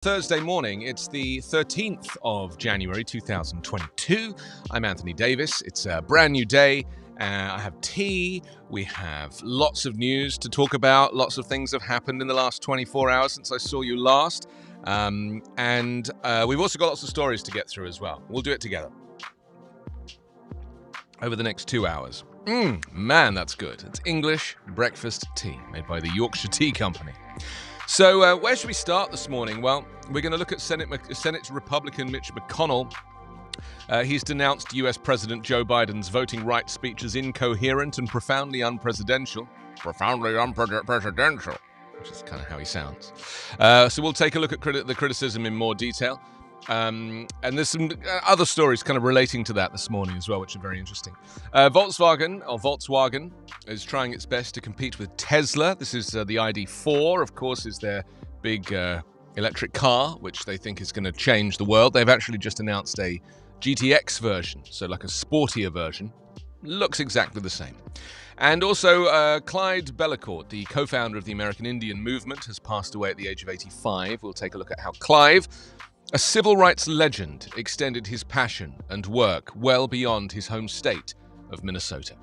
Thursday morning, it's the 13th of January 2022. I'm Anthony Davis. It's a brand new day. I have tea. We have lots of news to talk about. Lots of things have happened in the last 24 hours since I saw you last. And we've also got lots of stories to get through as well. We'll do it together over the next 2 hours. Man, that's good. It's English breakfast tea made by the Yorkshire Tea Company. So where should we start this morning? Well, we're going to look at Senate Republican Mitch Mcconnell. He's denounced US President Joe Biden's voting rights speech as incoherent and profoundly unpresidential. Profoundly unpresidential, which is kind of how he sounds. So we'll take a look at the criticism in more detail. And there's some other stories kind of relating to that this morning as well, which are very interesting. Volkswagen is trying its best to compete with Tesla. This is the ID.4, of course, is their big electric car, which they think is going to change the world. They've actually just announced a GTX version, so like a sportier version. Looks exactly the same. And also, Clyde Bellacort, the co-founder of the American Indian movement, has passed away at the age of 85. We'll take a look at how Clive, a civil rights legend, extended his passion and work well beyond his home state of Minnesota.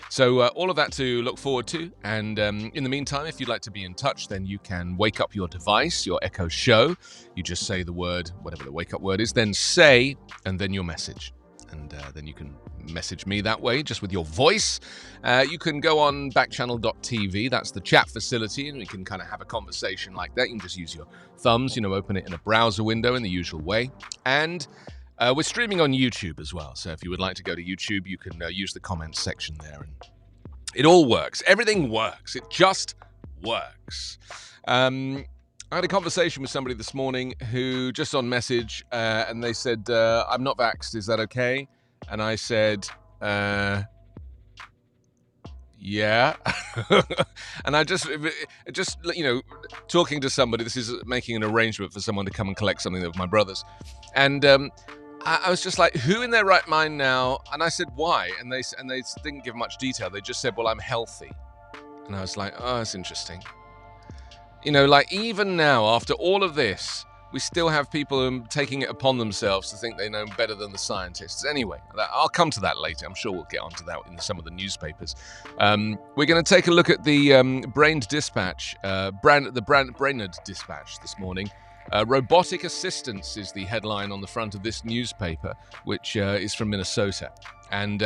So all of that to look forward to. And in the meantime, if you'd like to be in touch, then you can wake up your device, your Echo Show. You just say the word, whatever the wake up word is, then say, and then your message. And then you can message me that way, just with your voice. You can go on Backchannel.tv. That's the chat facility, and we can kind of have a conversation like that. You can just use your thumbs, open it in a browser window in the usual way. And we're streaming on YouTube as well. So if you would like to go to YouTube, you can use the comments section there. And it all works. Everything works. It just works. I had a conversation with somebody this morning who just on message, and they said, I'm not vaxxed, is that okay? And I said, yeah. And I just, talking to somebody, this is making an arrangement for someone to come and collect something of my brother's. And I was just like, who in their right mind now? And I said, why? And they didn't give much detail. They just said, well, I'm healthy. And I was like, oh, that's interesting. Even now, after all of this, we still have people taking it upon themselves to think they know better than the scientists. Anyway, I'll come to that later. I'm sure we'll get onto that in some of the newspapers. We're going to take a look at the Brainerd Dispatch this morning. Robotic assistance is the headline on the front of this newspaper, which is from Minnesota. And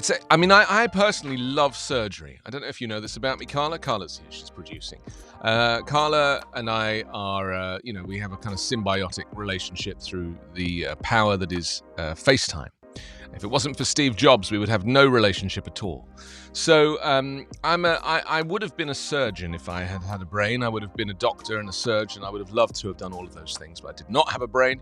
I personally love surgery. I don't know if you know this about me, Carla. Carla's here, she's producing. Carla and I are, we have a kind of symbiotic relationship through the power that is FaceTime. If it wasn't for Steve Jobs, we would have no relationship at all. So I would have been a surgeon if I had had a brain. I would have been a doctor and a surgeon. I would have loved to have done all of those things, but I did not have a brain,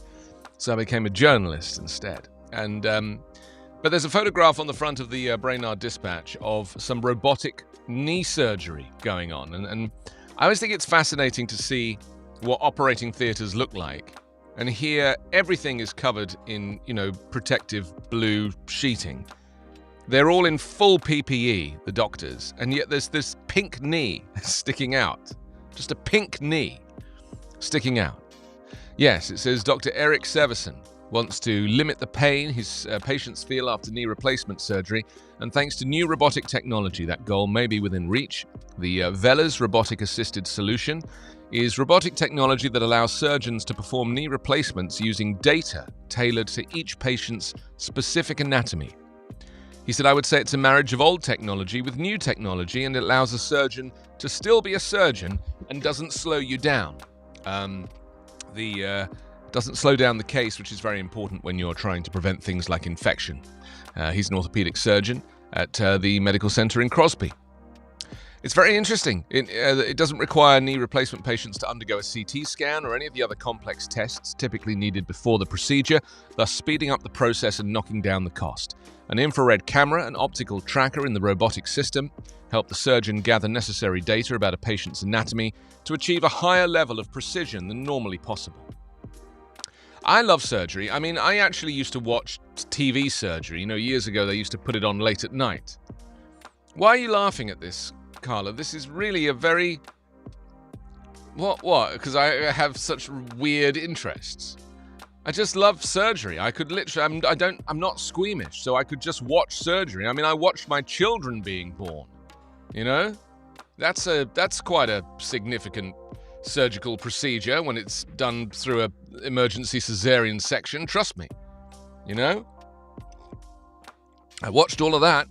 so I became a journalist instead. But there's a photograph on the front of the Brainerd Dispatch of some robotic knee surgery going on. And I always think it's fascinating to see what operating theatres look like. And here, everything is covered in, protective blue sheeting. They're all in full PPE, the doctors. And yet there's this pink knee sticking out. Just a pink knee sticking out. Yes, it says Dr. Eric Severson wants to limit the pain his patients feel after knee replacement surgery, and thanks to new robotic technology, that goal may be within reach. The Velas robotic-assisted solution is robotic technology that allows surgeons to perform knee replacements using data tailored to each patient's specific anatomy. He said, I would say it's a marriage of old technology with new technology, and it allows a surgeon to still be a surgeon and doesn't slow you down. Doesn't slow down the case, which is very important when you're trying to prevent things like infection. He's an orthopedic surgeon at the medical center in Crosby. It's very interesting. It doesn't require knee replacement patients to undergo a CT scan or any of the other complex tests typically needed before the procedure, thus speeding up the process and knocking down the cost. An infrared camera and optical tracker in the robotic system help the surgeon gather necessary data about a patient's anatomy to achieve a higher level of precision than normally possible. I love surgery. I actually used to watch TV surgery. Years ago they used to put it on late at night. Why are you laughing at this, Carla? This is really a very What? Because I have such weird interests. I just love surgery. I could literally, I'm not squeamish, so I could just watch surgery. I mean, I watched my children being born, you know? That's quite a significant surgical procedure when it's done through a emergency cesarean section, trust me, you know? I watched all of that.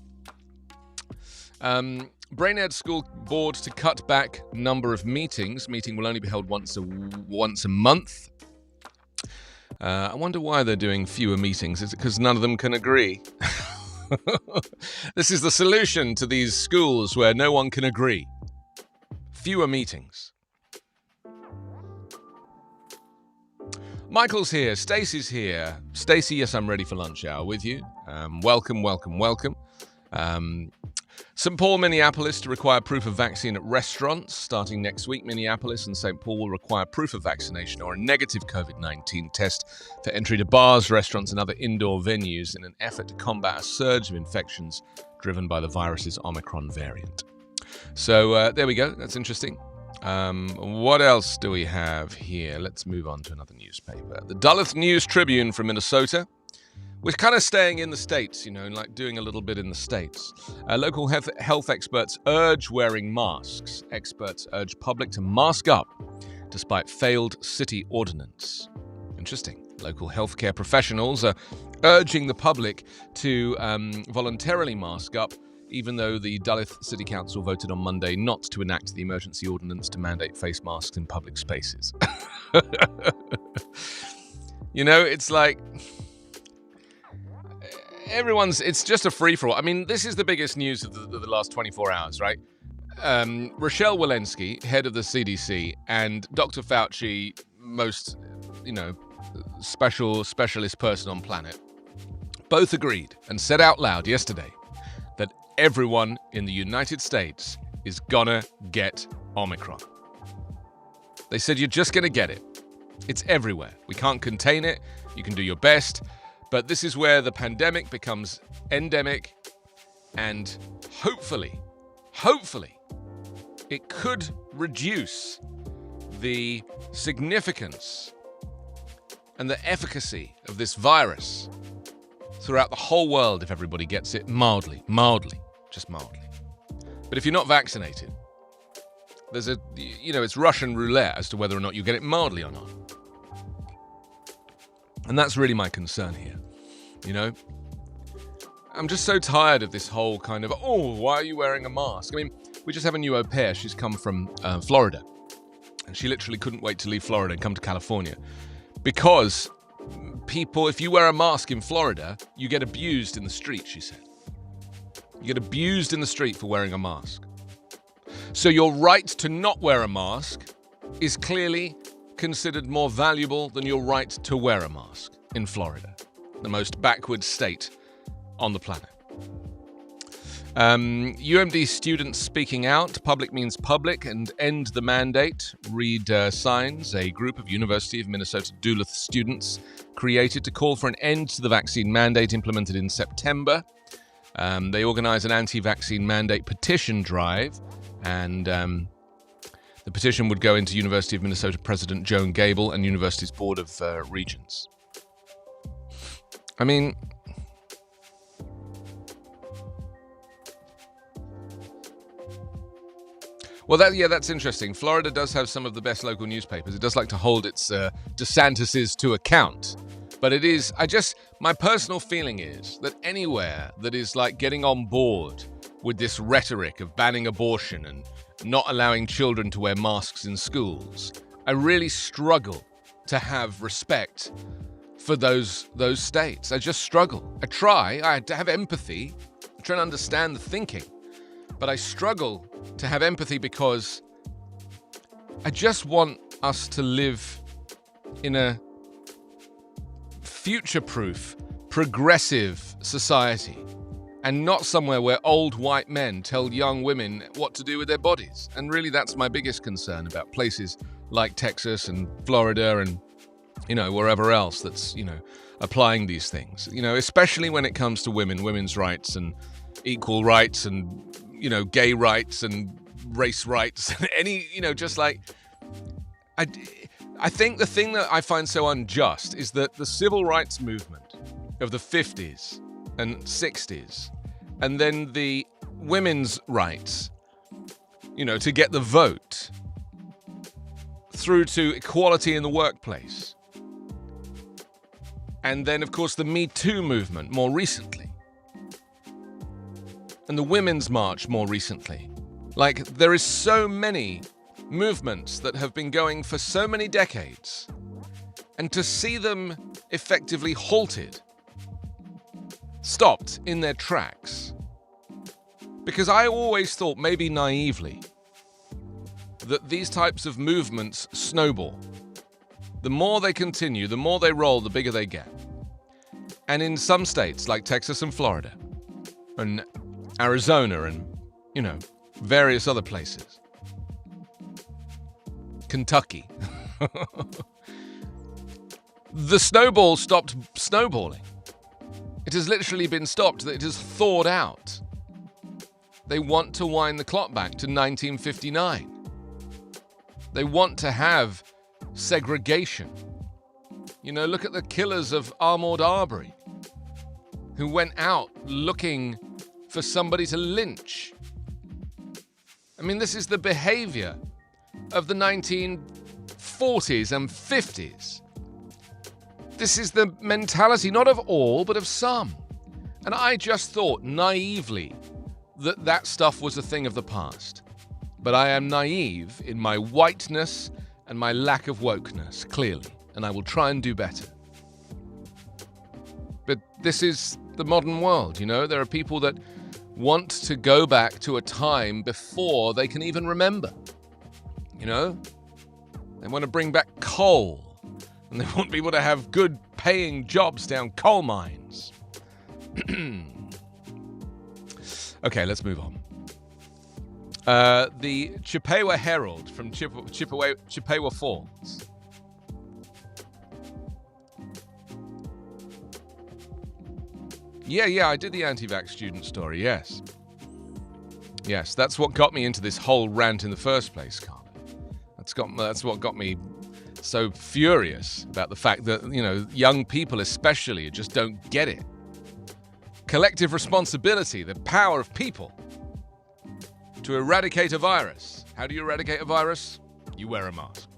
Brainerd School Board to cut back number of meetings. Meeting will only be held once a month. I wonder why they're doing fewer meetings. Is it because none of them can agree? This is the solution to these schools where no one can agree. Fewer meetings. Michael's here. Stacey's here. Stacey, yes, I'm ready for lunch hour with you. Welcome. St. Paul, Minneapolis to require proof of vaccine at restaurants. Starting next week, Minneapolis and St. Paul will require proof of vaccination or a negative COVID-19 test for entry to bars, restaurants, and other indoor venues in an effort to combat a surge of infections driven by the virus's Omicron variant. So there we go. That's interesting. What else do we have here? Let's move on to another newspaper. The Duluth News Tribune from Minnesota. We're kind of staying in the States, you know, and like doing a little bit in the States. Local health experts urge wearing masks. Experts urge public to mask up despite failed city ordinance. Interesting. Local healthcare professionals are urging the public to voluntarily mask up, even though the Duluth City Council voted on Monday not to enact the emergency ordinance to mandate face masks in public spaces. You know, it's like... it's just a free-for-all. I mean, this is the biggest news of the last 24 hours, right? Rochelle Walensky, head of the CDC, and Dr. Fauci, most, specialist person on planet, both agreed and said out loud yesterday that everyone in the United States is gonna get Omicron. They said you're just gonna get it. It's everywhere. We can't contain it. You can do your best. But this is where the pandemic becomes endemic, and hopefully, it could reduce the significance and the efficacy of this virus throughout the whole world if everybody gets it mildly, just mildly. But if you're not vaccinated, there's it's Russian roulette as to whether or not you get it mildly or not. And that's really my concern here. You know, I'm just so tired of this whole kind of, why are you wearing a mask? I mean, we just have a new au pair. She's come from Florida, and she literally couldn't wait to leave Florida and come to California because people, if you wear a mask in Florida, you get abused in the street, she said. You get abused in the street for wearing a mask. So your right to not wear a mask is clearly considered more valuable than your right to wear a mask in Florida, the most backward state on the planet. UMD students speaking out. Public means public and end the mandate. Read signs a group of University of Minnesota Duluth students created to call for an end to the vaccine mandate implemented in September. They organize an anti-vaccine mandate petition drive, and the petition would go into University of Minnesota President Joan Gable and University's Board of Regents. I mean, well, that's interesting. Florida does have some of the best local newspapers. It does like to hold its DeSantis's to account. But it is, my personal feeling is that anywhere that is like getting on board with this rhetoric of banning abortion and not allowing children to wear masks in schools, I really struggle to have respect for those states. I just struggle. I have empathy. I try to understand the thinking. But I struggle to have empathy because I just want us to live in a future-proof, progressive society and not somewhere where old white men tell young women what to do with their bodies. And really, that's my biggest concern about places like Texas and Florida and, wherever else that's, applying these things. Especially when it comes to women's rights and equal rights and, gay rights and race rights and any, just like I think the thing that I find so unjust is that the civil rights movement of the 50s and 60s, and then the women's rights, to get the vote, through to equality in the workplace, and then, of course, the Me Too movement more recently, and the Women's March more recently. Like, there is so many movements that have been going for so many decades, and to see them effectively halted, stopped in their tracks, because I always thought, maybe naively, that these types of movements snowball. The more they continue, the more they roll, the bigger they get. And in some states, like Texas and Florida, and Arizona, and, various other places, Kentucky, the snowball stopped snowballing. It has literally been stopped. It has thawed out. They want to wind the clock back to 1959. They want to have segregation. Look at the killers of Ahmaud Arbery, who went out looking for somebody to lynch. This is the behavior of the 1940s and 50s. This is the mentality, not of all, but of some. And I just thought naively that stuff was a thing of the past. But I am naive in my whiteness and my lack of wokeness, clearly, and I will try and do better. But this is the modern world, There are people that want to go back to a time before they can even remember, They want to bring back coal, and they want people to have good paying jobs down coal mines. Okay, let's move on. The Chippewa Herald from Chippewa Falls. Yeah, I did the anti-vax student story, yes. Yes, that's what got me into this whole rant in the first place, Carla. That's what got me so furious about the fact that, young people especially just don't get it. Collective responsibility, the power of people to eradicate a virus. How do you eradicate a virus? You wear a mask.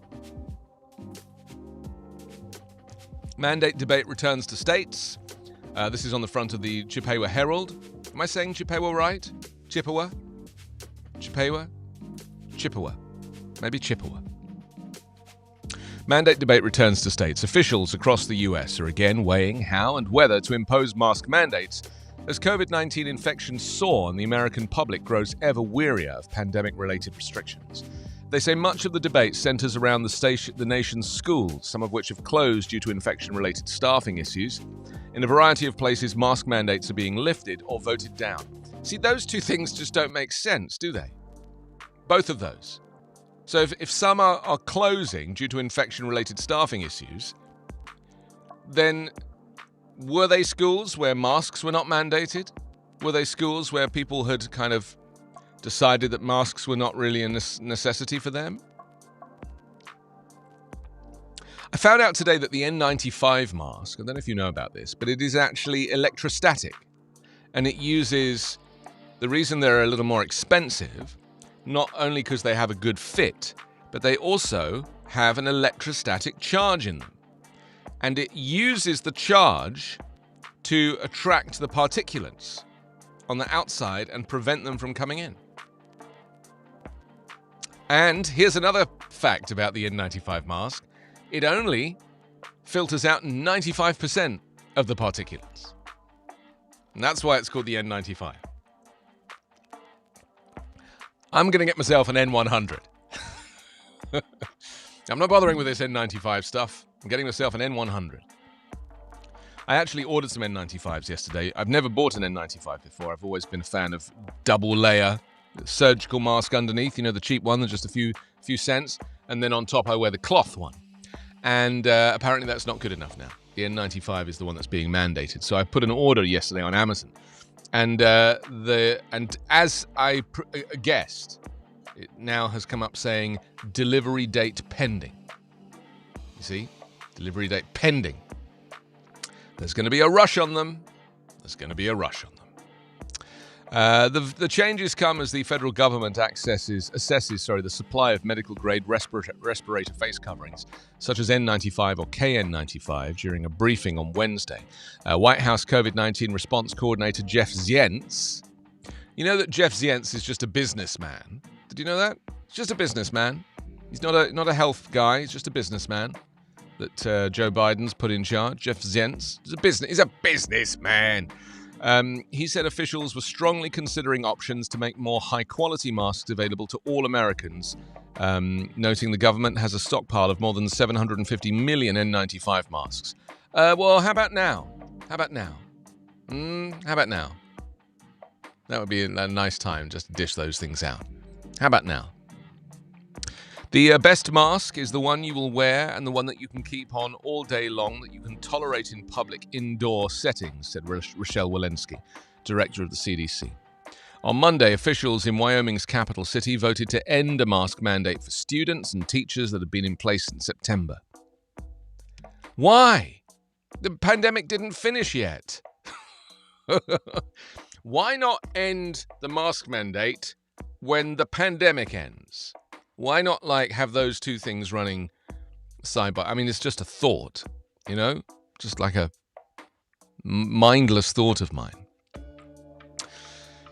Mandate debate returns to states. This is on the front of the Chippewa Herald. Am I saying Chippewa right? Chippewa? Chippewa? Chippewa. Maybe Chippewa. Mandate debate returns to states. Officials across the US are again weighing how and whether to impose mask mandates as COVID-19 infections soar and the American public grows ever wearier of pandemic-related restrictions. They say much of the debate centers around the nation's schools, some of which have closed due to infection-related staffing issues. In a variety of places, mask mandates are being lifted or voted down. See, those two things just don't make sense, do they? Both of those. So if some are closing due to infection-related staffing issues, then were they schools where masks were not mandated? Were they schools where people had kind of decided that masks were not really a necessity for them? I found out today that the N95 mask, I don't know if you know about this, but it is actually electrostatic. And it uses, the reason they're a little more expensive, not only because they have a good fit, but they also have an electrostatic charge in them. And it uses the charge to attract the particulates on the outside and prevent them from coming in. And here's another fact about the N95 mask. It only filters out 95% of the particulates. And that's why it's called the N95. I'm going to get myself an N100. I'm not bothering with this N95 stuff. I'm getting myself an N100. I actually ordered some N95s yesterday. I've never bought an N95 before. I've always been a fan of double layer surgical mask underneath, the cheap one, that's just a few cents. And then on top, I wear the cloth one. And apparently that's not good enough now. The N95 is the one that's being mandated. So I put an order yesterday on Amazon. And as I guessed, it now has come up saying delivery date pending. You see? Delivery date pending. There's going to be a rush on them. The changes come as the federal government assesses the supply of medical-grade respirator face coverings, such as N95 or KN95, during a briefing on Wednesday. White House COVID-19 response coordinator Jeff Zients. You know that Jeff Zients is just a businessman. Did you know that? He's just a businessman. He's not a health guy. He's just a businessman that Joe Biden's put in charge. Jeff Zients. He's a businessman. He said officials were strongly considering options to make more high-quality masks available to all Americans, noting the government has a stockpile of more than 750 million N95 masks. Well, how about now? How about now? That would be a nice time just to dish those things out. How about now? The best mask is the one you will wear and the one that you can keep on all day long, that you can tolerate in public indoor settings, said Rochelle Walensky, director of the CDC. On Monday, officials in Wyoming's capital city voted to end a mask mandate for students and teachers that had been in place since September. Why? The pandemic didn't finish yet. Why not end the mask mandate when the pandemic ends? Why not, have those two things running side by... I mean, it's just a thought, Just like a mindless thought of mine.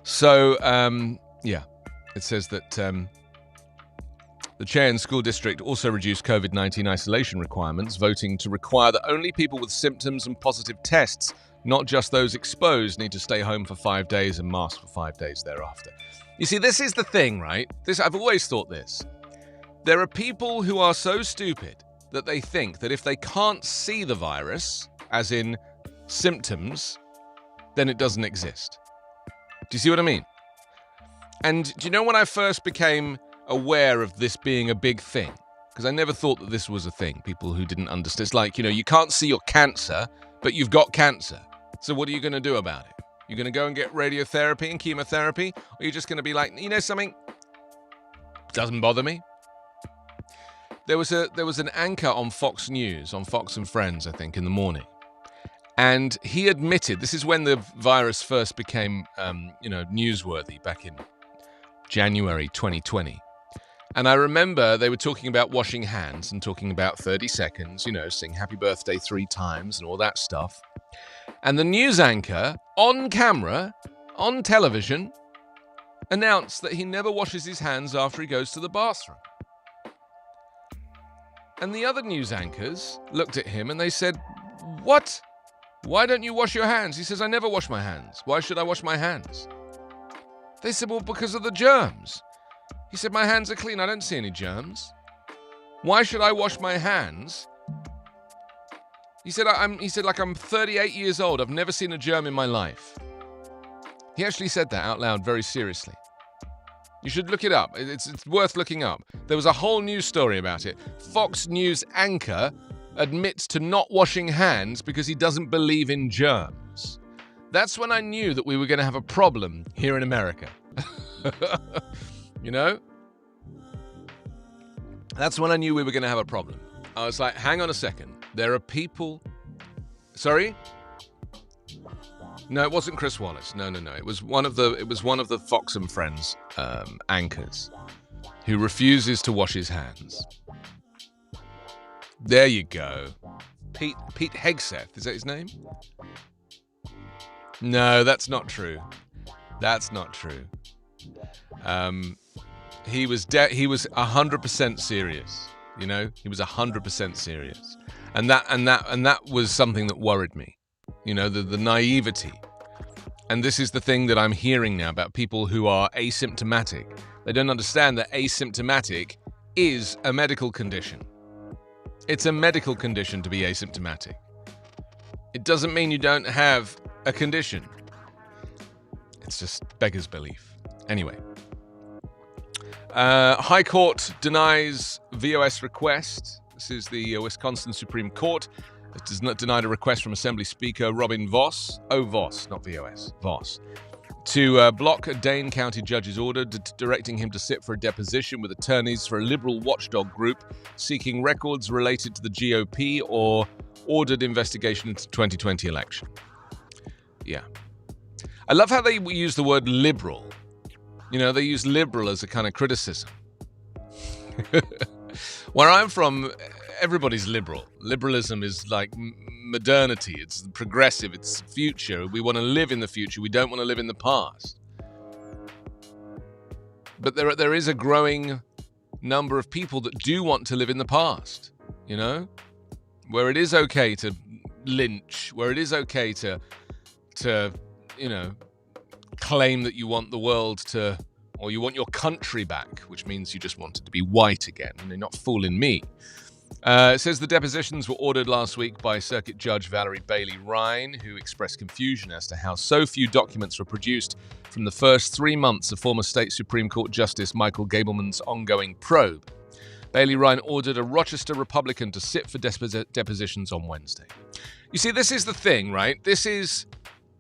So, it says that the Cheyenne School District also reduced COVID-19 isolation requirements, voting to require that only people with symptoms and positive tests, not just those exposed, need to stay home for 5 days and mask for 5 days thereafter. You see, this is the thing, right? I've always thought this. There are people who are so stupid that they think that if they can't see the virus, as in symptoms, then it doesn't exist. Do you see what I mean? And do you know when I first became aware of this being a big thing? Because I never thought that this was a thing. People who didn't understand. It's like, you can't see your cancer, but you've got cancer. So what are you going to do about it? You're going to go and get radiotherapy and chemotherapy? Or are you just going to be like, something? Doesn't bother me. There was an anchor on Fox News, on Fox and Friends, I think, in the morning. And he admitted, this is when the virus first became, newsworthy back in January 2020. And I remember they were talking about washing hands and talking about 30 seconds, saying happy birthday 3 times and all that stuff. And the news anchor, on camera, on television, announced that he never washes his hands after he goes to the bathroom. And the other news anchors looked at him and they said, "What? Why don't you wash your hands?" He says, "I never wash my hands. Why should I wash my hands?" They said, "Well, because of the germs." He said, "My hands are clean. I don't see any germs. Why should I wash my hands?" He said, I'm 38 years old. I've never seen a germ in my life. He actually said that out loud very seriously. You should look it up. It's worth looking up. There was a whole news story about it. Fox News anchor admits to not washing hands because he doesn't believe in germs. That's when I knew that we were going to have a problem here in America. That's when I knew we were going to have a problem. I was like, hang on a second. There are people... Sorry? No, it wasn't Chris Wallace. No. It was one of the Fox and Friends anchors who refuses to wash his hands. There you go. Pete Hegseth, is that his name? No, that's not true. That's not true. He was 100% serious. He was 100% serious, and that was something that worried me. The naivety. And this is the thing that I'm hearing now about people who are asymptomatic. They don't understand that asymptomatic is a medical condition. It's a medical condition to be asymptomatic. It doesn't mean you don't have a condition. It's just beggars belief. Anyway. High Court denies VOS request. This is the Wisconsin Supreme Court. It does not denied a request from Assembly Speaker Robin Voss. Oh, Voss, not VOS. Voss. to block a Dane County judge's order directing him to sit for a deposition with attorneys for a liberal watchdog group seeking records related to the GOP or ordered investigation into the 2020 election. Yeah. I love how they use the word liberal. You know, they use liberal as a kind of criticism. Where I'm from, everybody's liberal. Liberalism is like modernity. It's progressive. It's future. We want to live in the future. We don't want to live in the past. But there is a growing number of people that do want to live in the past, you know, where it is okay to lynch, where it is okay to you know, claim that you want the world to, or you want your country back, which means you just want it to be white again. You're not fooling me. It says the depositions were ordered last week by Circuit Judge Valerie Bailey Ryan, who expressed confusion as to how so few documents were produced from the first 3 months of former state Supreme Court Justice Michael Gableman's ongoing probe. Bailey Ryan ordered a Rochester Republican to sit for depositions on Wednesday. You see, this is the thing, right? This is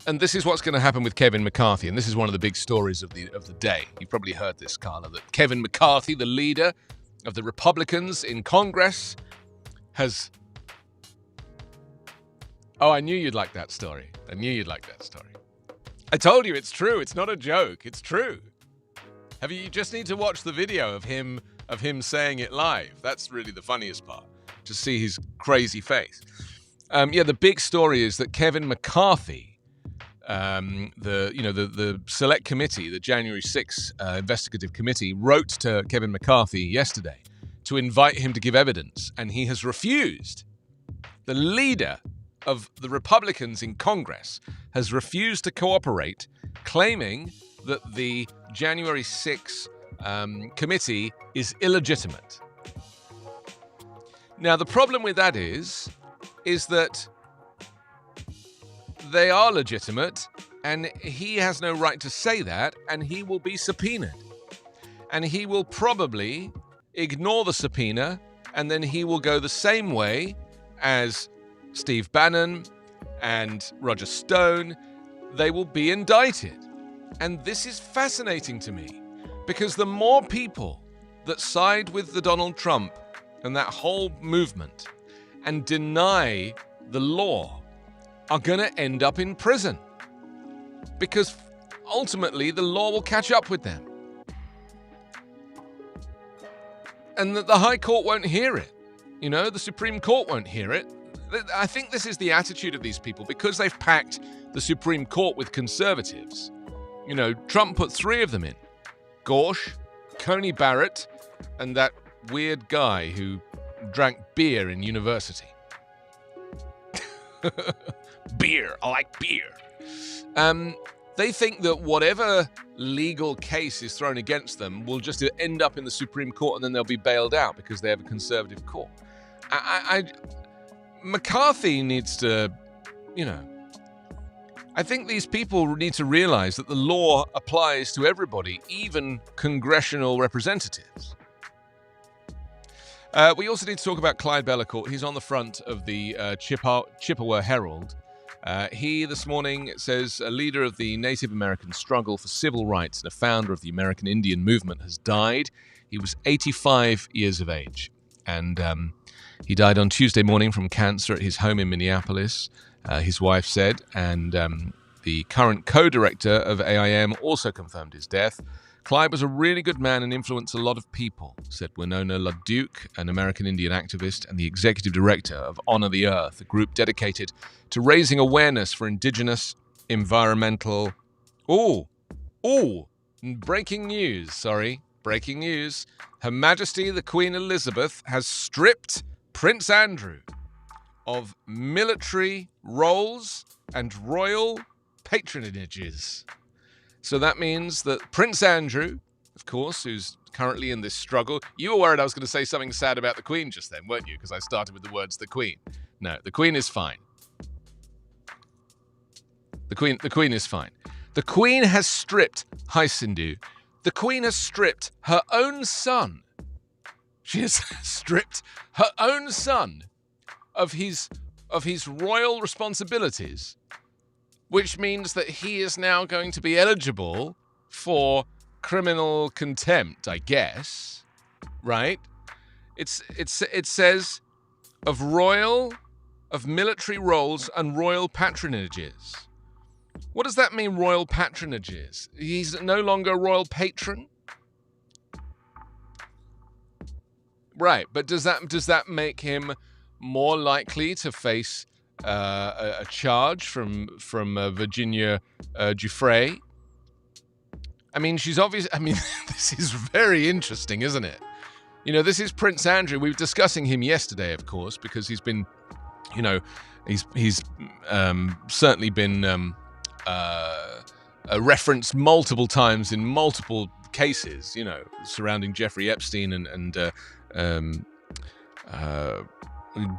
what's going to happen with Kevin McCarthy, and this is one of the big stories of the day. You've probably heard this, Carla, that Kevin McCarthy, the leader of the Republicans in Congress, has... Oh, I knew you'd like that story. I told you, it's true. It's not a joke. It's true. You just need to watch the video of him saying it live. That's really the funniest part, to see his crazy face. The big story is that Kevin McCarthy, the select committee, the January 6th investigative committee, wrote to Kevin McCarthy yesterday to invite him to give evidence, and he has refused. The leader of the Republicans in Congress has refused to cooperate, claiming that the January 6th committee is illegitimate. Now, the problem with that is that they are legitimate, and he has no right to say that, and he will be subpoenaed. And he will probably ignore the subpoena, and then he will go the same way as Steve Bannon and Roger Stone. They will be indicted. And this is fascinating to me, because the more people that side with the Donald Trump and that whole movement and deny the law are going to end up in prison, because ultimately the law will catch up with them, and that the High Court won't hear it. You know, the Supreme Court won't hear it. I think this is the attitude of these people, because they've packed the Supreme Court with conservatives. You know, Trump put 3 of them in: Gorsh, Coney Barrett, and that weird guy who drank beer in university. Beer. I like beer. They think that whatever legal case is thrown against them will just end up in the Supreme Court, and then they'll be bailed out because they have a conservative court. McCarthy needs to, I think these people need to realize that the law applies to everybody, even congressional representatives. We also need to talk about Clyde Bellacort. He's on the front of the Chippewa Herald. He, this morning, says a leader of the Native American struggle for civil rights and a founder of the American Indian movement has died. He was 85 years of age, and he died on Tuesday morning from cancer at his home in Minneapolis, his wife said, and the current co-director of AIM also confirmed his death. Clyde was a really good man and influenced a lot of people, said Winona LaDuke, an American Indian activist and the executive director of Honor the Earth, a group dedicated to raising awareness for indigenous, environmental... Breaking news. Her Majesty the Queen Elizabeth has stripped Prince Andrew of military roles and royal patronages. So that means that Prince Andrew, of course, who's currently in this struggle... You were worried I was going to say something sad about the Queen just then, weren't you? Because I started with the words the Queen. No, the Queen is fine. The Queen is fine. The Queen has stripped... Hi, Sindhu. The Queen has stripped her own son. She has stripped her own son of his royal responsibilities which means that he is now going to be eligible for criminal contempt, I guess, right? It says of military roles and royal patronages. What does that mean, royal patronages? He's no longer a royal patron? Right, but does that make him more likely to face a charge from Virginia Giuffre? I mean, she's obvious. I mean, this is very interesting, isn't it? You know, this is Prince Andrew. We were discussing him yesterday, of course, because he's been, you know, he's certainly been referenced multiple times in multiple cases, you know, surrounding Jeffrey Epstein and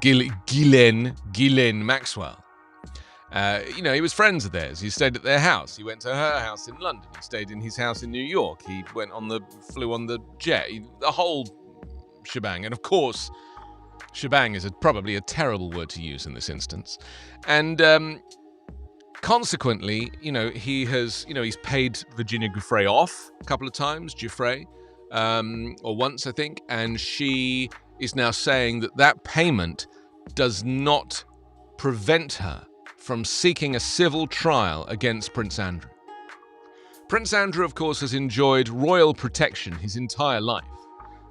Ghislaine Maxwell. You know, he was friends of theirs. He stayed at their house. He went to her house in London. He stayed in his house in New York. He flew on the jet. The whole shebang. And of course, shebang is probably a terrible word to use in this instance. And consequently, you know, he's paid Virginia Giuffre off a couple of times, or once, I think, and she is now saying that payment does not prevent her from seeking a civil trial against Prince Andrew. Prince Andrew, of course, has enjoyed royal protection his entire life.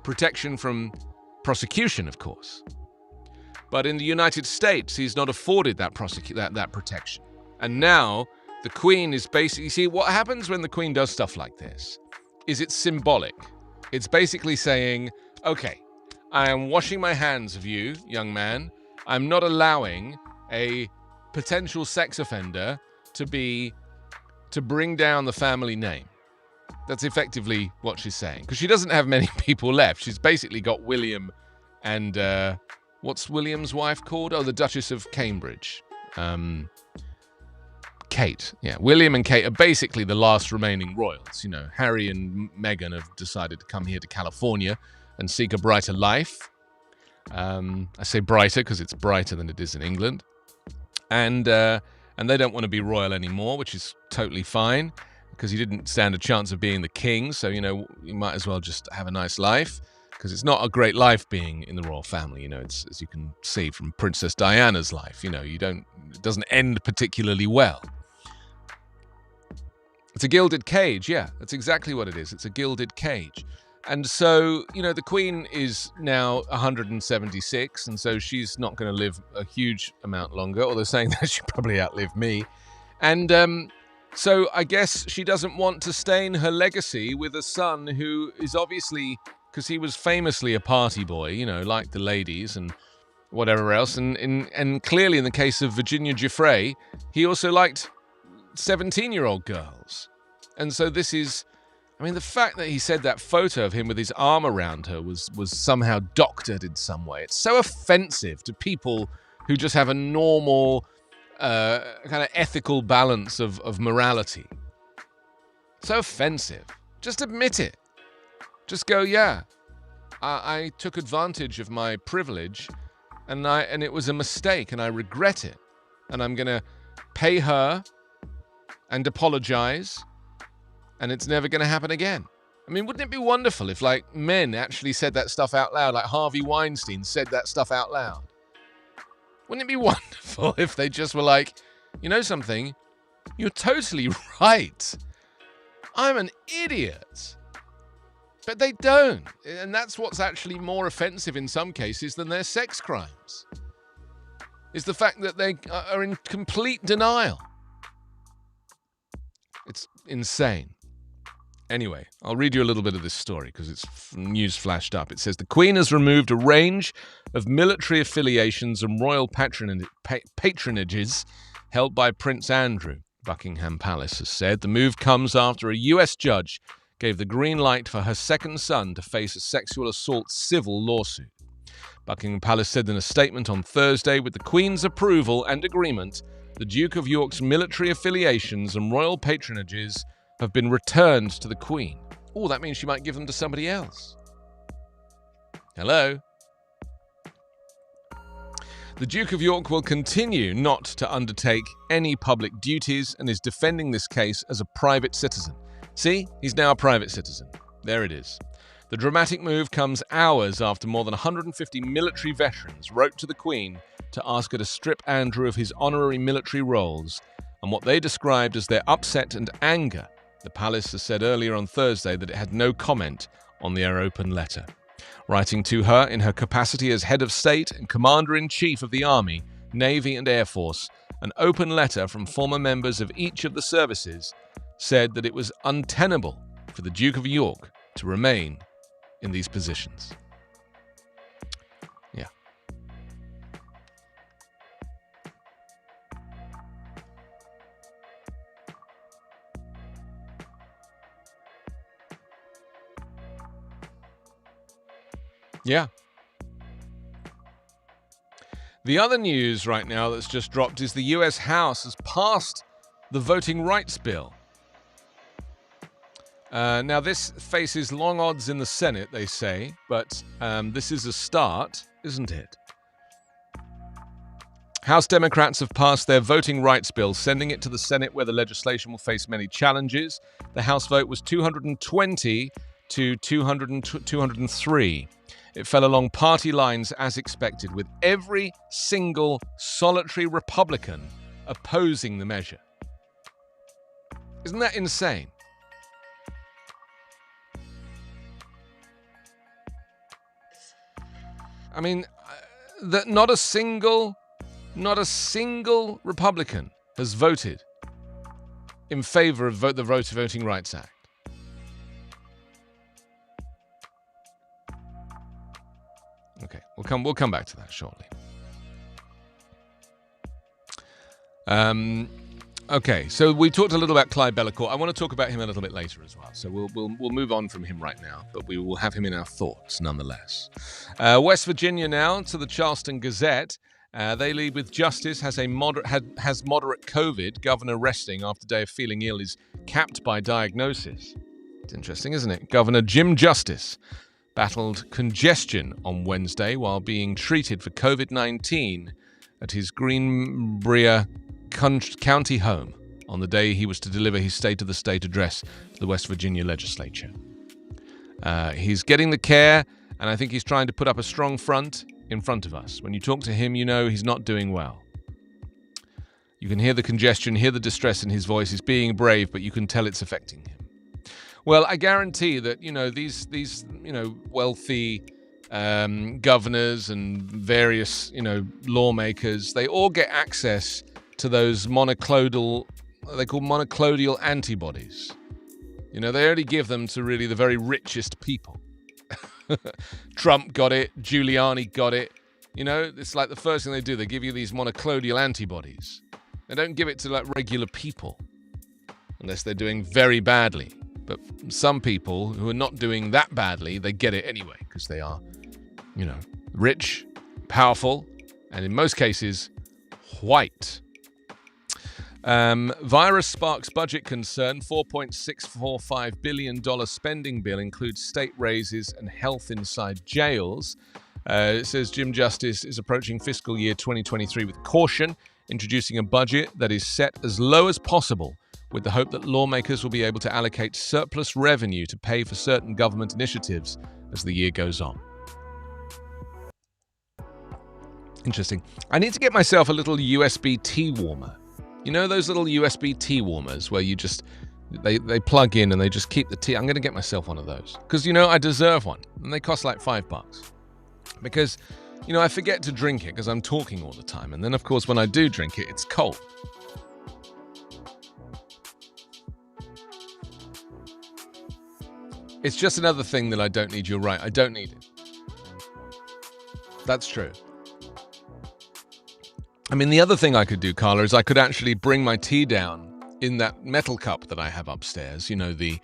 Protection from prosecution, of course. But in the United States, he's not afforded that protection. And now the Queen is basically... See, what happens when the Queen does stuff like this is it's symbolic. It's basically saying, okay, I am washing my hands of you, young man. I'm not allowing a potential sex offender to bring down the family name. That's effectively what she's saying. Because she doesn't have many people left. She's basically got William and... what's William's wife called? Oh, the Duchess of Cambridge. Kate. Yeah, William and Kate are basically the last remaining royals. You know, Harry and Meghan have decided to come here to California and seek a brighter life. I say brighter because it's brighter than it is in England. And they don't want to be royal anymore, which is totally fine because he didn't stand a chance of being the king. So, you know, you might as well just have a nice life because it's not a great life being in the royal family. You know, it's, as you can see from Princess Diana's life, you know, it doesn't end particularly well. It's a gilded cage, yeah, that's exactly what it is. It's a gilded cage. And so, you know, the Queen is now 176, and so she's not going to live a huge amount longer, although saying that she'll probably outlive me. And so I guess she doesn't want to stain her legacy with a son who is obviously, because he was famously a party boy, you know, like the ladies and whatever else. And clearly in the case of Virginia Giuffre, he also liked 17-year-old girls. And so this is... I mean, the fact that he said that photo of him with his arm around her was somehow doctored in some way. It's so offensive to people who just have a normal kind of ethical balance of morality. So offensive. Just admit it. Just go, yeah, I took advantage of my privilege and it was a mistake and I regret it. And I'm going to pay her and apologize. And it's never going to happen again. I mean, wouldn't it be wonderful if, like, men actually said that stuff out loud, like Harvey Weinstein said that stuff out loud? Wouldn't it be wonderful if they just were like, you know something? You're totally right. I'm an idiot. But they don't. And that's what's actually more offensive in some cases than their sex crimes. Is the fact that they are in complete denial. It's insane. Anyway, I'll read you a little bit of this story because it's news flashed up. It says, the Queen has removed a range of military affiliations and royal patronages held by Prince Andrew, Buckingham Palace has said. The move comes after a US judge gave the green light for her second son to face a sexual assault civil lawsuit. Buckingham Palace said in a statement on Thursday, with the Queen's approval and agreement, the Duke of York's military affiliations and royal patronages have been returned to the Queen. Oh, that means she might give them to somebody else. Hello? The Duke of York will continue not to undertake any public duties and is defending this case as a private citizen. See, he's now a private citizen. There it is. The dramatic move comes hours after more than 150 military veterans wrote to the Queen to ask her to strip Andrew of his honorary military roles and what they described as their upset and anger. The palace has said earlier on Thursday that it had no comment on their open letter. Writing to her in her capacity as head of state and commander-in-chief of the Army, Navy and Air Force, an open letter from former members of each of the services said that it was untenable for the Duke of York to remain in these positions. Yeah. Yeah. The other news right now that's just dropped is the US House has passed the voting rights bill. Now, this faces long odds in the Senate, they say, but this is a start, isn't it? House Democrats have passed their voting rights bill, sending it to the Senate, where the legislation will face many challenges. The House vote was 220 to 203. It fell along party lines as expected, with every single solitary Republican opposing the measure. Isn't that insane? I mean, that not a single Republican has voted in favor of the Voting Rights Act. Okay, we'll come back to that shortly. Okay, so we talked a little about Clyde Bellacort. I want to talk about him a little bit later as well. So we'll move on from him right now, but we will have him in our thoughts nonetheless. West Virginia now to the Charleston Gazette. They lead with justice has moderate COVID. Governor resting after day of feeling ill is capped by diagnosis. It's interesting, isn't it? Governor Jim Justice battled congestion on Wednesday while being treated for COVID-19 at his Greenbrier County home on the day he was to deliver his State of the State address to the West Virginia legislature. He's getting the care, and I think he's trying to put up a strong front in front of us. When you talk to him, you know he's not doing well. You can hear the congestion, hear the distress in his voice. He's being brave, but you can tell it's affecting him. Well, I guarantee that, these wealthy governors and various, lawmakers, they all get access to those monoclonal antibodies. They only give them to really the very richest people. Trump got it, Giuliani got it. It's like the first thing they do, they give you these monoclonal antibodies. They don't give it to like regular people unless they're doing very badly. But some people who are not doing that badly, they get it anyway because they are, rich, powerful, and in most cases, white. Virus sparks budget concern. $4.645 billion spending bill includes state raises and health inside jails. It says Jim Justice is approaching fiscal year 2023 with caution, introducing a budget that is set as low as possible, with the hope that lawmakers will be able to allocate surplus revenue to pay for certain government initiatives as the year goes on. Interesting. I need to get myself a little USB tea warmer. Those little USB tea warmers where you just, they plug in and they just keep the tea. I'm going to get myself one of those because, I deserve one. And they cost like $5. Because, I forget to drink it because I'm talking all the time. And then, of course, when I do drink it, it's cold. It's just another thing that I don't need. You're right. I don't need it. That's true. I mean, the other thing I could do, Carla, is I could actually bring my tea down in that metal cup that I have upstairs. The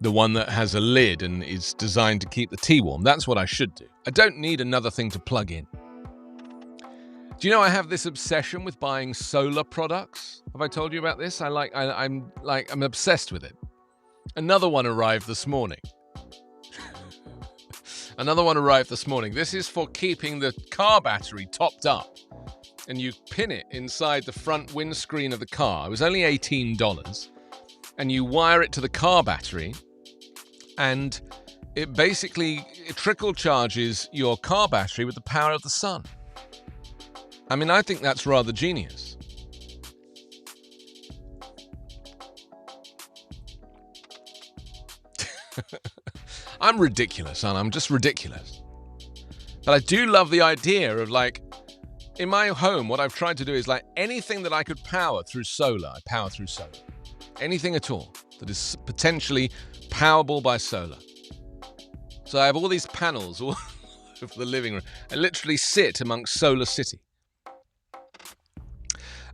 one that has a lid and is designed to keep the tea warm. That's what I should do. I don't need another thing to plug in. Do you know I have this obsession with buying solar products? Have I told you about this? I'm obsessed with it. Another one arrived this morning. This is for keeping the car battery topped up. and you pin it inside the front windscreen of the car. It was only $18. And you wire it to the car battery, and it basically trickle charges your car battery with the power of the sun. I mean, I think that's rather genius. I'm ridiculous, aren't I? I'm just ridiculous. But I do love the idea of, like, in my home, what I've tried to do is, like, anything that I could power through solar, I power through solar. Anything at all that is potentially powerable by solar. So I have all these panels all over the living room. I literally sit amongst Solar City.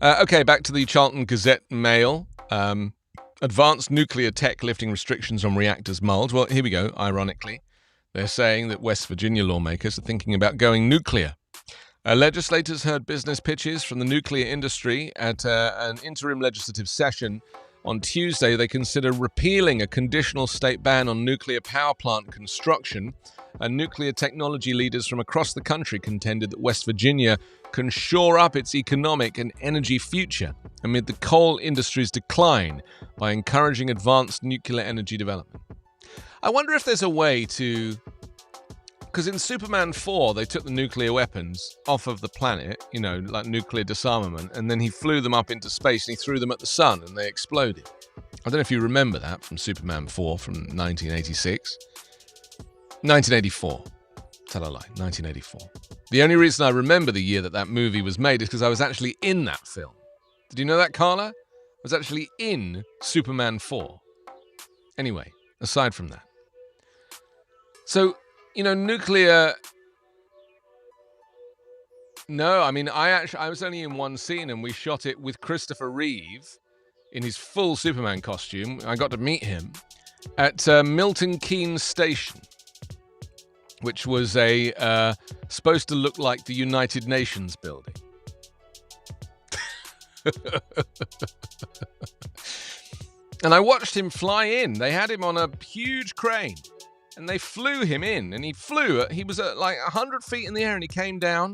Okay, back to the Charleston Gazette mail. Advanced nuclear tech lifting restrictions on reactors mulled. Well, here we go, ironically. They're saying that West Virginia lawmakers are thinking about going nuclear. Legislators heard business pitches from the nuclear industry at an interim legislative session. On Tuesday, they consider repealing a conditional state ban on nuclear power plant construction. And nuclear technology leaders from across the country contended that West Virginia can shore up its economic and energy future amid the coal industry's decline by encouraging advanced nuclear energy development. I wonder if there's a way to... Because in Superman 4, they took the nuclear weapons off of the planet, you know, like nuclear disarmament, and then he flew them up into space and he threw them at the sun and they exploded. I don't know if you remember that from Superman 4 from 1986. 1984. Tell a lie, 1984. The only reason I remember the year that that movie was made is because I was actually in that film. Did you know that, Carla? I was actually in Superman 4. Anyway, aside from that. So... You know, nuclear... No, I mean, I was only in one scene and we shot it with Christopher Reeve in his full Superman costume. I got to meet him at Milton Keynes Station, which was supposed to look like the United Nations building. And I watched him fly in. They had him on a huge crane. And they flew him in, and he was at like 100 feet in the air, and he came down.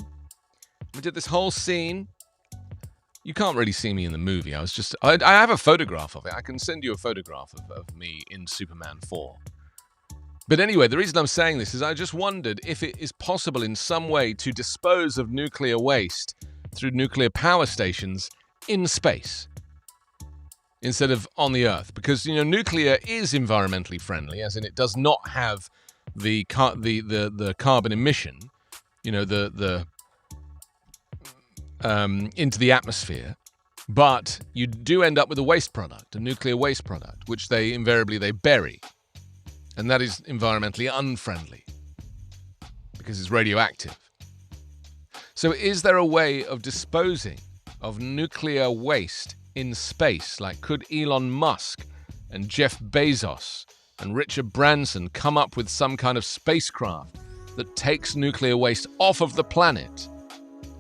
We did this whole scene. You can't really see me in the movie. I have a photograph of it. I can send you a photograph of me in Superman 4. But anyway, the reason I'm saying this is I just wondered if it is possible in some way to dispose of nuclear waste through nuclear power stations in space, instead of on the Earth, because, you know, nuclear is environmentally friendly, as in it does not have the carbon emission, you know, into the atmosphere, but you do end up with a waste product, a nuclear waste product, which they invariably bury, and that is environmentally unfriendly because it's radioactive. So, is there a way of disposing of nuclear waste in space? Like, could Elon Musk and Jeff Bezos and Richard Branson come up with some kind of spacecraft that takes nuclear waste off of the planet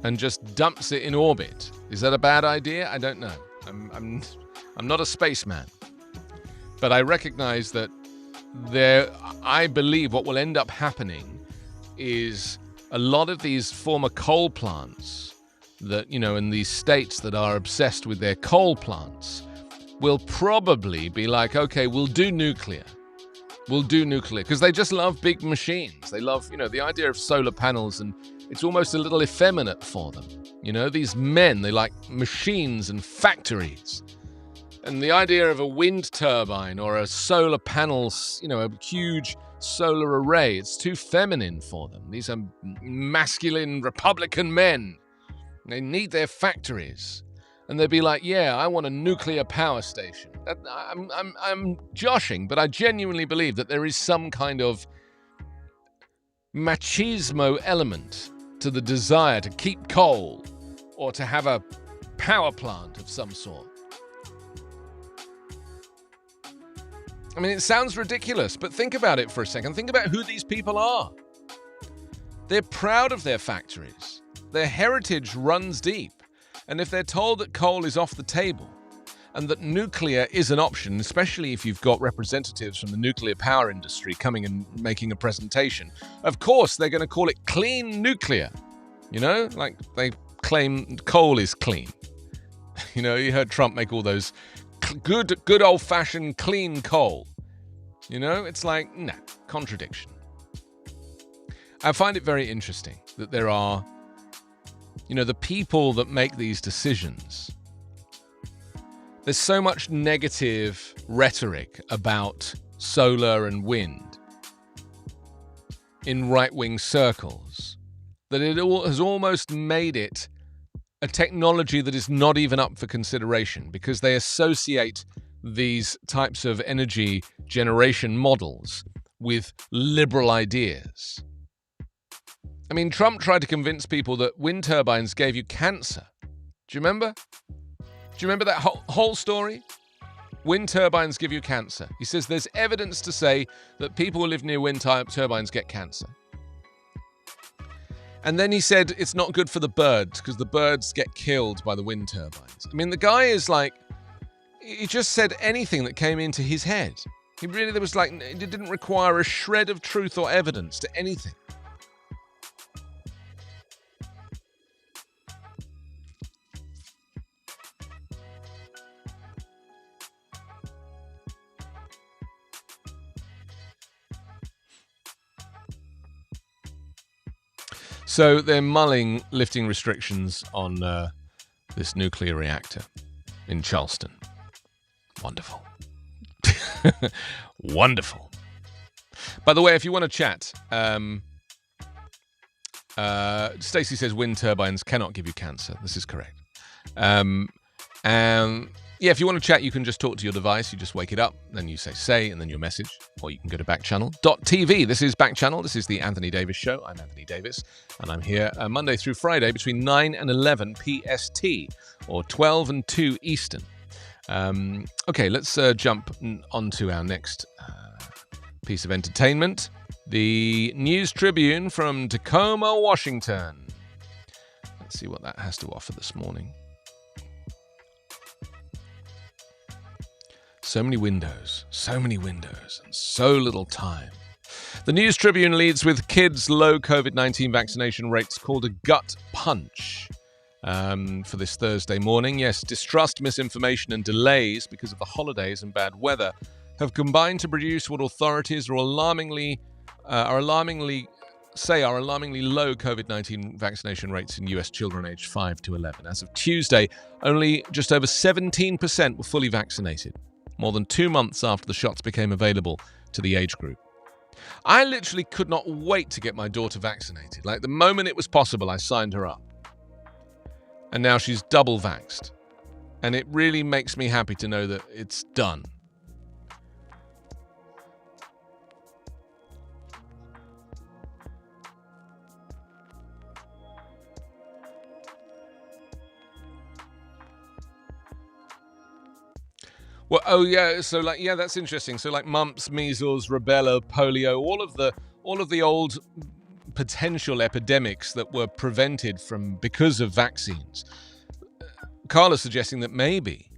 and just dumps it in orbit? Is that a bad idea? I don't know. I'm not a spaceman, but I recognize that I believe what will end up happening is a lot of these former coal plants that, you know, in these states that are obsessed with their coal plants will probably be like, okay, we'll do nuclear, because they just love big machines. They love, you know, the idea of solar panels, and it's almost a little effeminate for them. You know, these men, they like machines and factories. And the idea of a wind turbine or a solar panels, you know, a huge solar array, it's too feminine for them. These are masculine Republican men. They need their factories. And they'd be like, yeah, I want a nuclear power station. I'm joshing, but I genuinely believe that there is some kind of machismo element to the desire to keep coal or to have a power plant of some sort. I mean, it sounds ridiculous, but think about it for a second. Think about who these people are. They're proud of their factories. Their heritage runs deep. And if they're told that coal is off the table and that nuclear is an option, especially if you've got representatives from the nuclear power industry coming and making a presentation, of course they're going to call it clean nuclear. You know, like they claim coal is clean. You know, you heard Trump make all those good old-fashioned clean coal. You know, it's like, no, contradiction. I find it very interesting that there are, you know, the people that make these decisions. There's so much negative rhetoric about solar and wind in right-wing circles that it has almost made it a technology that is not even up for consideration because they associate these types of energy generation models with liberal ideas. I mean, Trump tried to convince people that wind turbines gave you cancer. Do you remember? Do you remember that whole story? Wind turbines give you cancer. He says there's evidence to say that people who live near wind turbines get cancer. And then he said it's not good for the birds because the birds get killed by the wind turbines. I mean, the guy is like, he just said anything that came into his head. It didn't require a shred of truth or evidence to anything. So they're mulling lifting restrictions on this nuclear reactor in Charleston. Wonderful. Wonderful. By the way, if you want to chat, Stacey says wind turbines cannot give you cancer. This is correct. Yeah, if you want to chat, you can just talk to your device. You just wake it up, then you say, and then your message. Or you can go to backchannel.tv. This is Backchannel. This is the Anthony Davis Show. I'm Anthony Davis, and I'm here Monday through Friday between 9 and 11 PST, or 12 and 2 Eastern. Okay, let's jump onto our next piece of entertainment. The News Tribune from Tacoma, Washington. Let's see what that has to offer this morning. So many windows, and so little time. The News Tribune leads with kids' low COVID-19 vaccination rates called a gut punch for this Thursday morning. Yes, distrust, misinformation, and delays because of the holidays and bad weather have combined to produce what authorities are alarmingly low COVID-19 vaccination rates in US children aged 5 to 11. As of Tuesday, only just over 17% were fully vaccinated, more than 2 months after the shots became available to the age group. I literally could not wait to get my daughter vaccinated. Like, the moment it was possible, I signed her up. And now she's double vaxxed. And it really makes me happy to know that it's done. Well, oh yeah, so that's interesting. So mumps, measles, rubella, polio, all of the old potential epidemics that were prevented because of vaccines. Carla's suggesting that maybe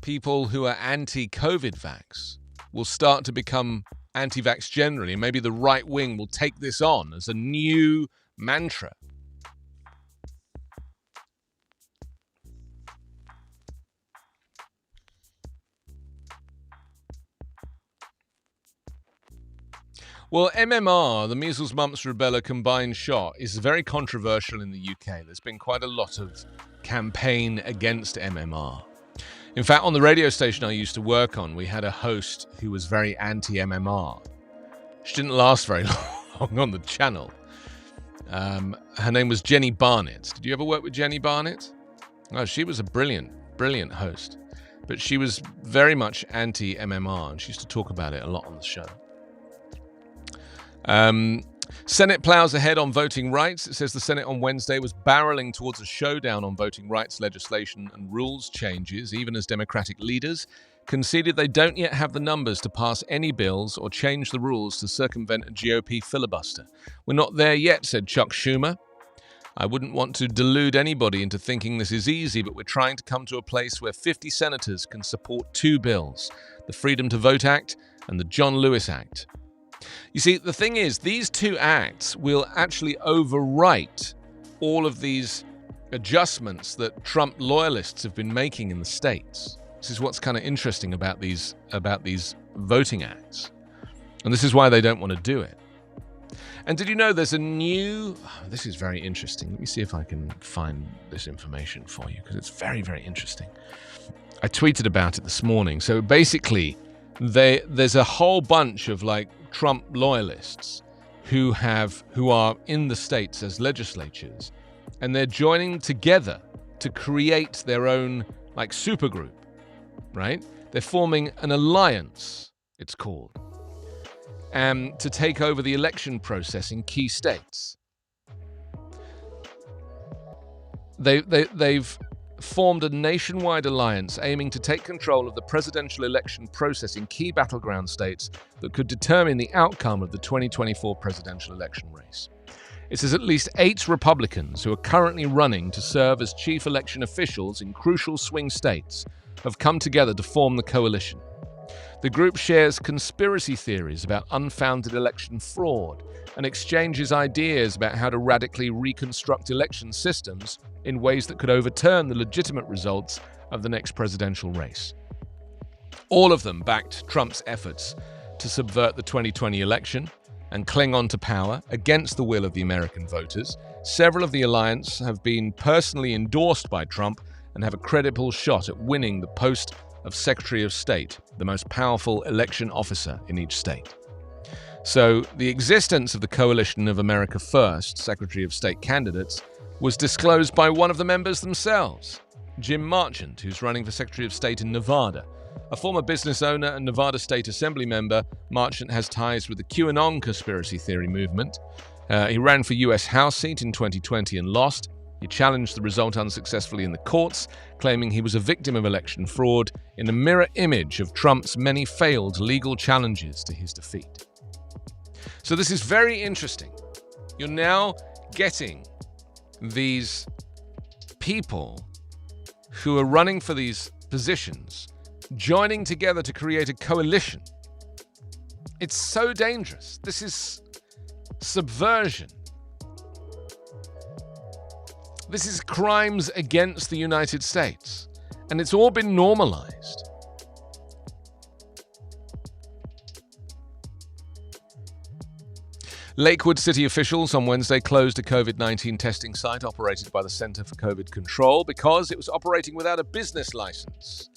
people who are anti-COVID vax will start to become anti-vax generally, and maybe the right wing will take this on as a new mantra. Well, MMR, the measles, mumps, rubella combined shot, is very controversial in the UK. There's been quite a lot of campaign against MMR. In fact, on the radio station I used to work on, we had a host who was very anti-MMR. She didn't last very long on the channel. Her name was Jenny Barnett. Did you ever work with Jenny Barnett? Oh, she was a brilliant, brilliant host. But she was very much anti-MMR, and she used to talk about it a lot on the show. Senate plows ahead on voting rights. It says the Senate on Wednesday was barreling towards a showdown on voting rights legislation and rules changes, even as Democratic leaders conceded they don't yet have the numbers to pass any bills or change the rules to circumvent a GOP filibuster. We're not there yet, said Chuck Schumer. I wouldn't want to delude anybody into thinking this is easy, but we're trying to come to a place where 50 senators can support 2 bills, the Freedom to Vote Act and the John Lewis Act. You see, the thing is, these 2 acts will actually overwrite all of these adjustments that Trump loyalists have been making in the states. This is what's kind of interesting about these voting acts. And this is why they don't want to do it. And did you know there's a new... this is very interesting. Let me see if I can find this information for you, because it's very, very interesting. I tweeted about it this morning. So basically, there's a whole bunch of Trump loyalists who are in the states as legislatures, and they're joining together to create their own supergroup, right? They're forming an alliance, it's called, to take over the election process in key states. They've formed a nationwide alliance aiming to take control of the presidential election process in key battleground states that could determine the outcome of the 2024 presidential election race. It says at least 8 Republicans who are currently running to serve as chief election officials in crucial swing states have come together to form the coalition. The group shares conspiracy theories about unfounded election fraud and exchanges ideas about how to radically reconstruct election systems in ways that could overturn the legitimate results of the next presidential race. All of them backed Trump's efforts to subvert the 2020 election and cling on to power against the will of the American voters. Several of the alliance have been personally endorsed by Trump and have a credible shot at winning the post of Secretary of State, the most powerful election officer in each state. So the existence of the Coalition of America First Secretary of State candidates was disclosed by one of the members themselves, Jim Marchant, who's running for Secretary of State in Nevada. A former business owner and Nevada State Assembly member, Marchant has ties with the QAnon conspiracy theory movement. He ran for U.S. House seat in 2020 and lost. He challenged the result unsuccessfully in the courts, claiming he was a victim of election fraud in a mirror image of Trump's many failed legal challenges to his defeat. So this is very interesting. You're now getting these people who are running for these positions joining together to create a coalition. It's so dangerous. This is subversion. This is crimes against the United States, and it's all been normalized. Lakewood city officials on Wednesday closed a COVID-19 testing site operated by the Center for COVID Control because it was operating without a business license.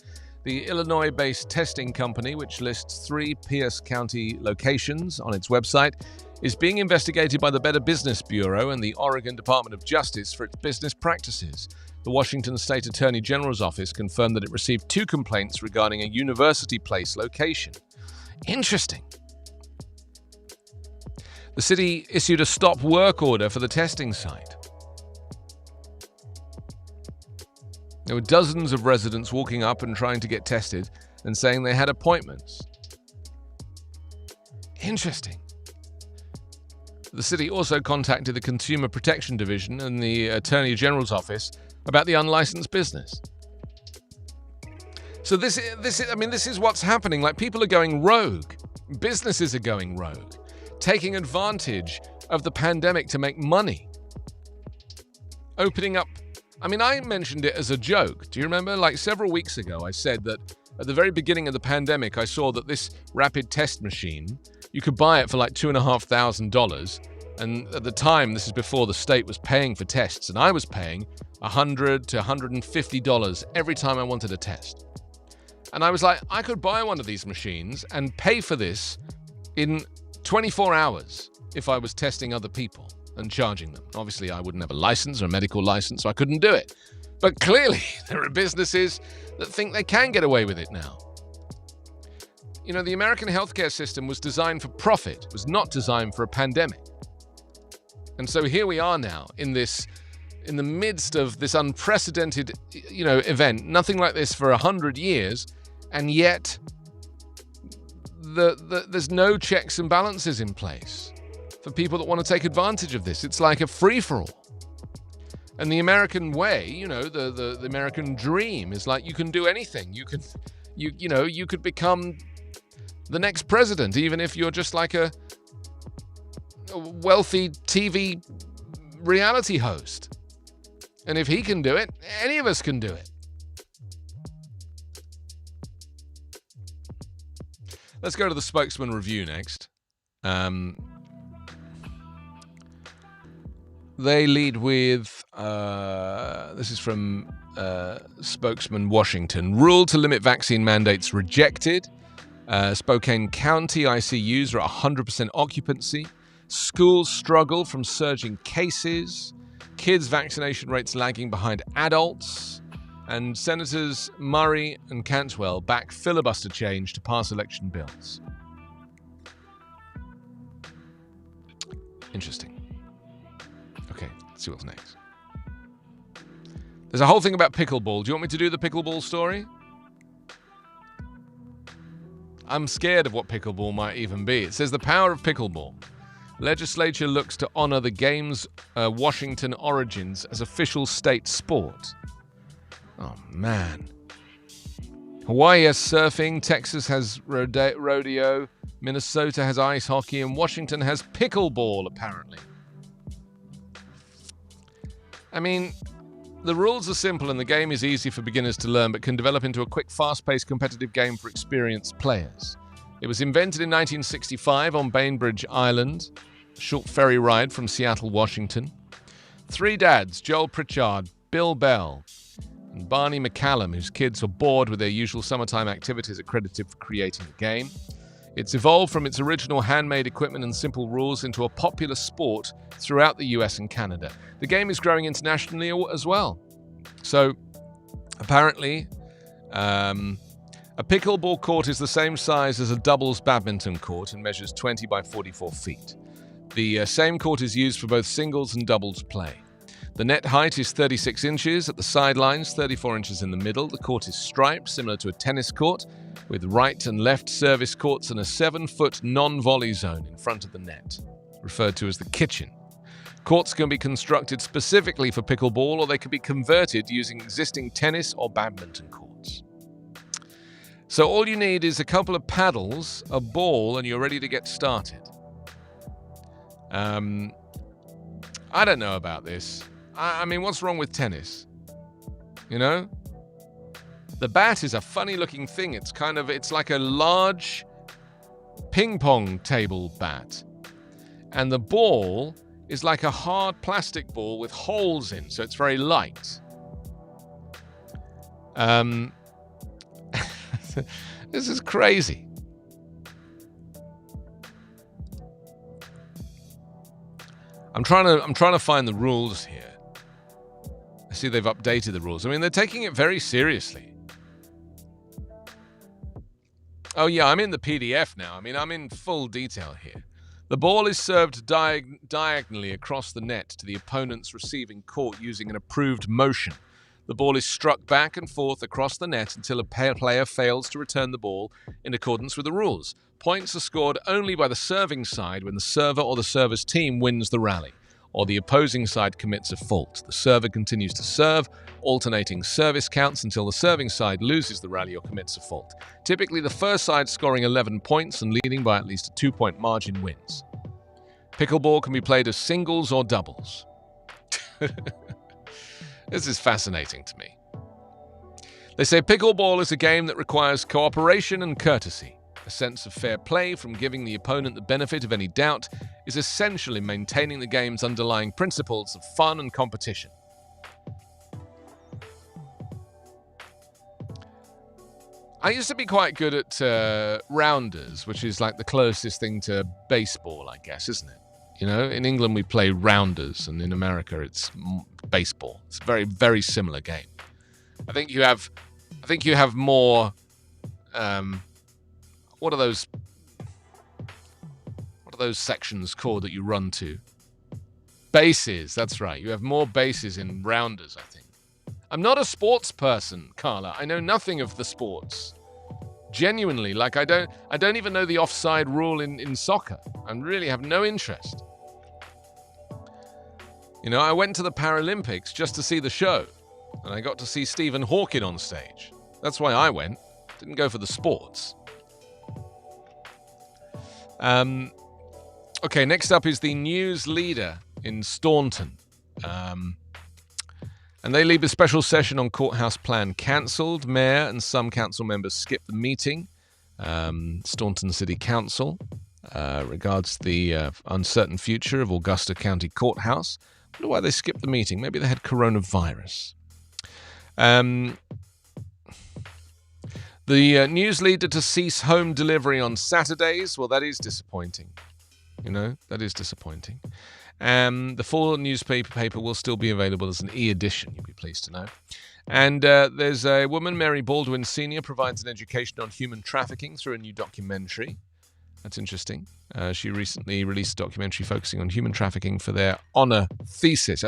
The Illinois-based testing company, which lists 3 Pierce County locations on its website, is being investigated by the Better Business Bureau and the Oregon Department of Justice for its business practices. The Washington State Attorney General's office confirmed that it received 2 complaints regarding a University Place location. Interesting. The city issued a stop work order for the testing site. There were dozens of residents walking up and trying to get tested and saying they had appointments. Interesting. The city also contacted the Consumer Protection Division and the Attorney General's office about the unlicensed business. So this is what's happening. People are going rogue. Businesses are going rogue, taking advantage of the pandemic to make money. Opening up. I mentioned it as a joke. Do you remember? Several weeks ago, I said that at the very beginning of the pandemic, I saw that this rapid test machine, you could buy it for $2,500. And at the time, this is before the state was paying for tests, and I was paying $100 to $150 every time I wanted a test. And I was like, I could buy one of these machines and pay for this in 24 hours if I was testing other people and charging them. Obviously, I wouldn't have a license or a medical license, so I couldn't do it. But clearly, there are businesses that think they can get away with it now. The American healthcare system was designed for profit. It was not designed for a pandemic. And so here we are now in the midst of this unprecedented, event. Nothing like this for 100 years, and yet there's no checks and balances in place for people that want to take advantage of this. It's like a free-for-all. And the American way, the American dream is you can do anything. You could become the next president, even if you're just a wealthy TV reality host. And if he can do it, any of us can do it. Let's go to the Spokesman Review next. They lead with, this is from Spokesman Washington. Rule to limit vaccine mandates rejected. Spokane County ICUs are at 100% occupancy. Schools struggle from surging cases. Kids' vaccination rates lagging behind adults. And Senators Murray and Cantwell back filibuster change to pass election bills. Interesting. Okay, let's see what's next. There's a whole thing about pickleball. Do you want me to do the pickleball story? I'm scared of what pickleball might even be. It says the power of pickleball. Legislature looks to honor the game's Washington origins as official state sport. Oh, man. Hawaii has surfing, Texas has rodeo, Minnesota has ice hockey, and Washington has pickleball, apparently. I mean, the rules are simple and the game is easy for beginners to learn, but can develop into a quick, fast-paced, competitive game for experienced players. It was invented in 1965 on Bainbridge Island, a short ferry ride from Seattle, Washington. Three dads, Joel Pritchard, Bill Bell, and Barney McCallum, whose kids are bored with their usual summertime activities, are credited for creating the game. It's evolved from its original handmade equipment and simple rules into a popular sport throughout the US and Canada. The game is growing internationally as well. So, apparently, a pickleball court is the same size as a doubles badminton court and measures 20 by 44 feet. The same court is used for both singles and doubles play. The net height is 36 inches at the sidelines, 34 inches in the middle. The court is striped, similar to a tennis court, with right and left service courts and a 7-foot non-volley zone in front of the net, referred to as the kitchen. Courts can be constructed specifically for pickleball, or they can be converted using existing tennis or badminton courts. So all you need is a couple of paddles, a ball, and you're ready to get started. I don't know about this. I mean, what's wrong with tennis? You know? The bat is a funny-looking thing. It's like a large ping-pong table bat. And the ball is like a hard plastic ball with holes in, so it's very light. This is crazy. I'm trying to find the rules here. I see they've updated the rules. I mean, they're taking it very seriously. Oh yeah, I'm in the PDF now. I mean, I'm in full detail here. The ball is served diagonally across the net to the opponent's receiving court using an approved motion. The ball is struck back and forth across the net until a player fails to return the ball in accordance with the rules. Points are scored only by the serving side when the server or the server's team wins the rally, or the opposing side commits a fault. The server continues to serve, alternating service counts until the serving side loses the rally or commits a fault. Typically, the first side scoring 11 points and leading by at least a 2-point margin wins. Pickleball can be played as singles or doubles. This is fascinating to me. They say pickleball is a game that requires cooperation and courtesy. A sense of fair play from giving the opponent the benefit of any doubt is essential in maintaining the game's underlying principles of fun and competition. I used to be quite good at rounders, which is like the closest thing to baseball, I guess, isn't it? You know, in England we play rounders, and in America it's baseball. It's a very, very similar game. I think you have more. What are those sections called that you run to? Bases, that's right. You have more bases in rounders, I think. I'm not a sports person, Carla. I know nothing of the sports. Genuinely, like I don't even know the offside rule in soccer. I really have no interest. You know, I went to the Paralympics just to see the show, and I got to see Stephen Hawking on stage. That's why I went. Didn't go for the sports. Okay, next up is the news leader in Staunton. And they leave a special session on courthouse plan cancelled. Mayor and some council members skipped the meeting. Staunton City Council regards the uncertain future of Augusta County Courthouse. I wonder why they skipped the meeting. Maybe they had coronavirus. The news leader to cease home delivery on Saturdays. Well, that is disappointing. That is disappointing. The full newspaper will still be available as an e-edition, you'll be pleased to know. And there's a woman, Mary Baldwin Sr., provides an education on human trafficking through a new documentary. That's interesting. She recently released a documentary focusing on human trafficking for her honor thesis.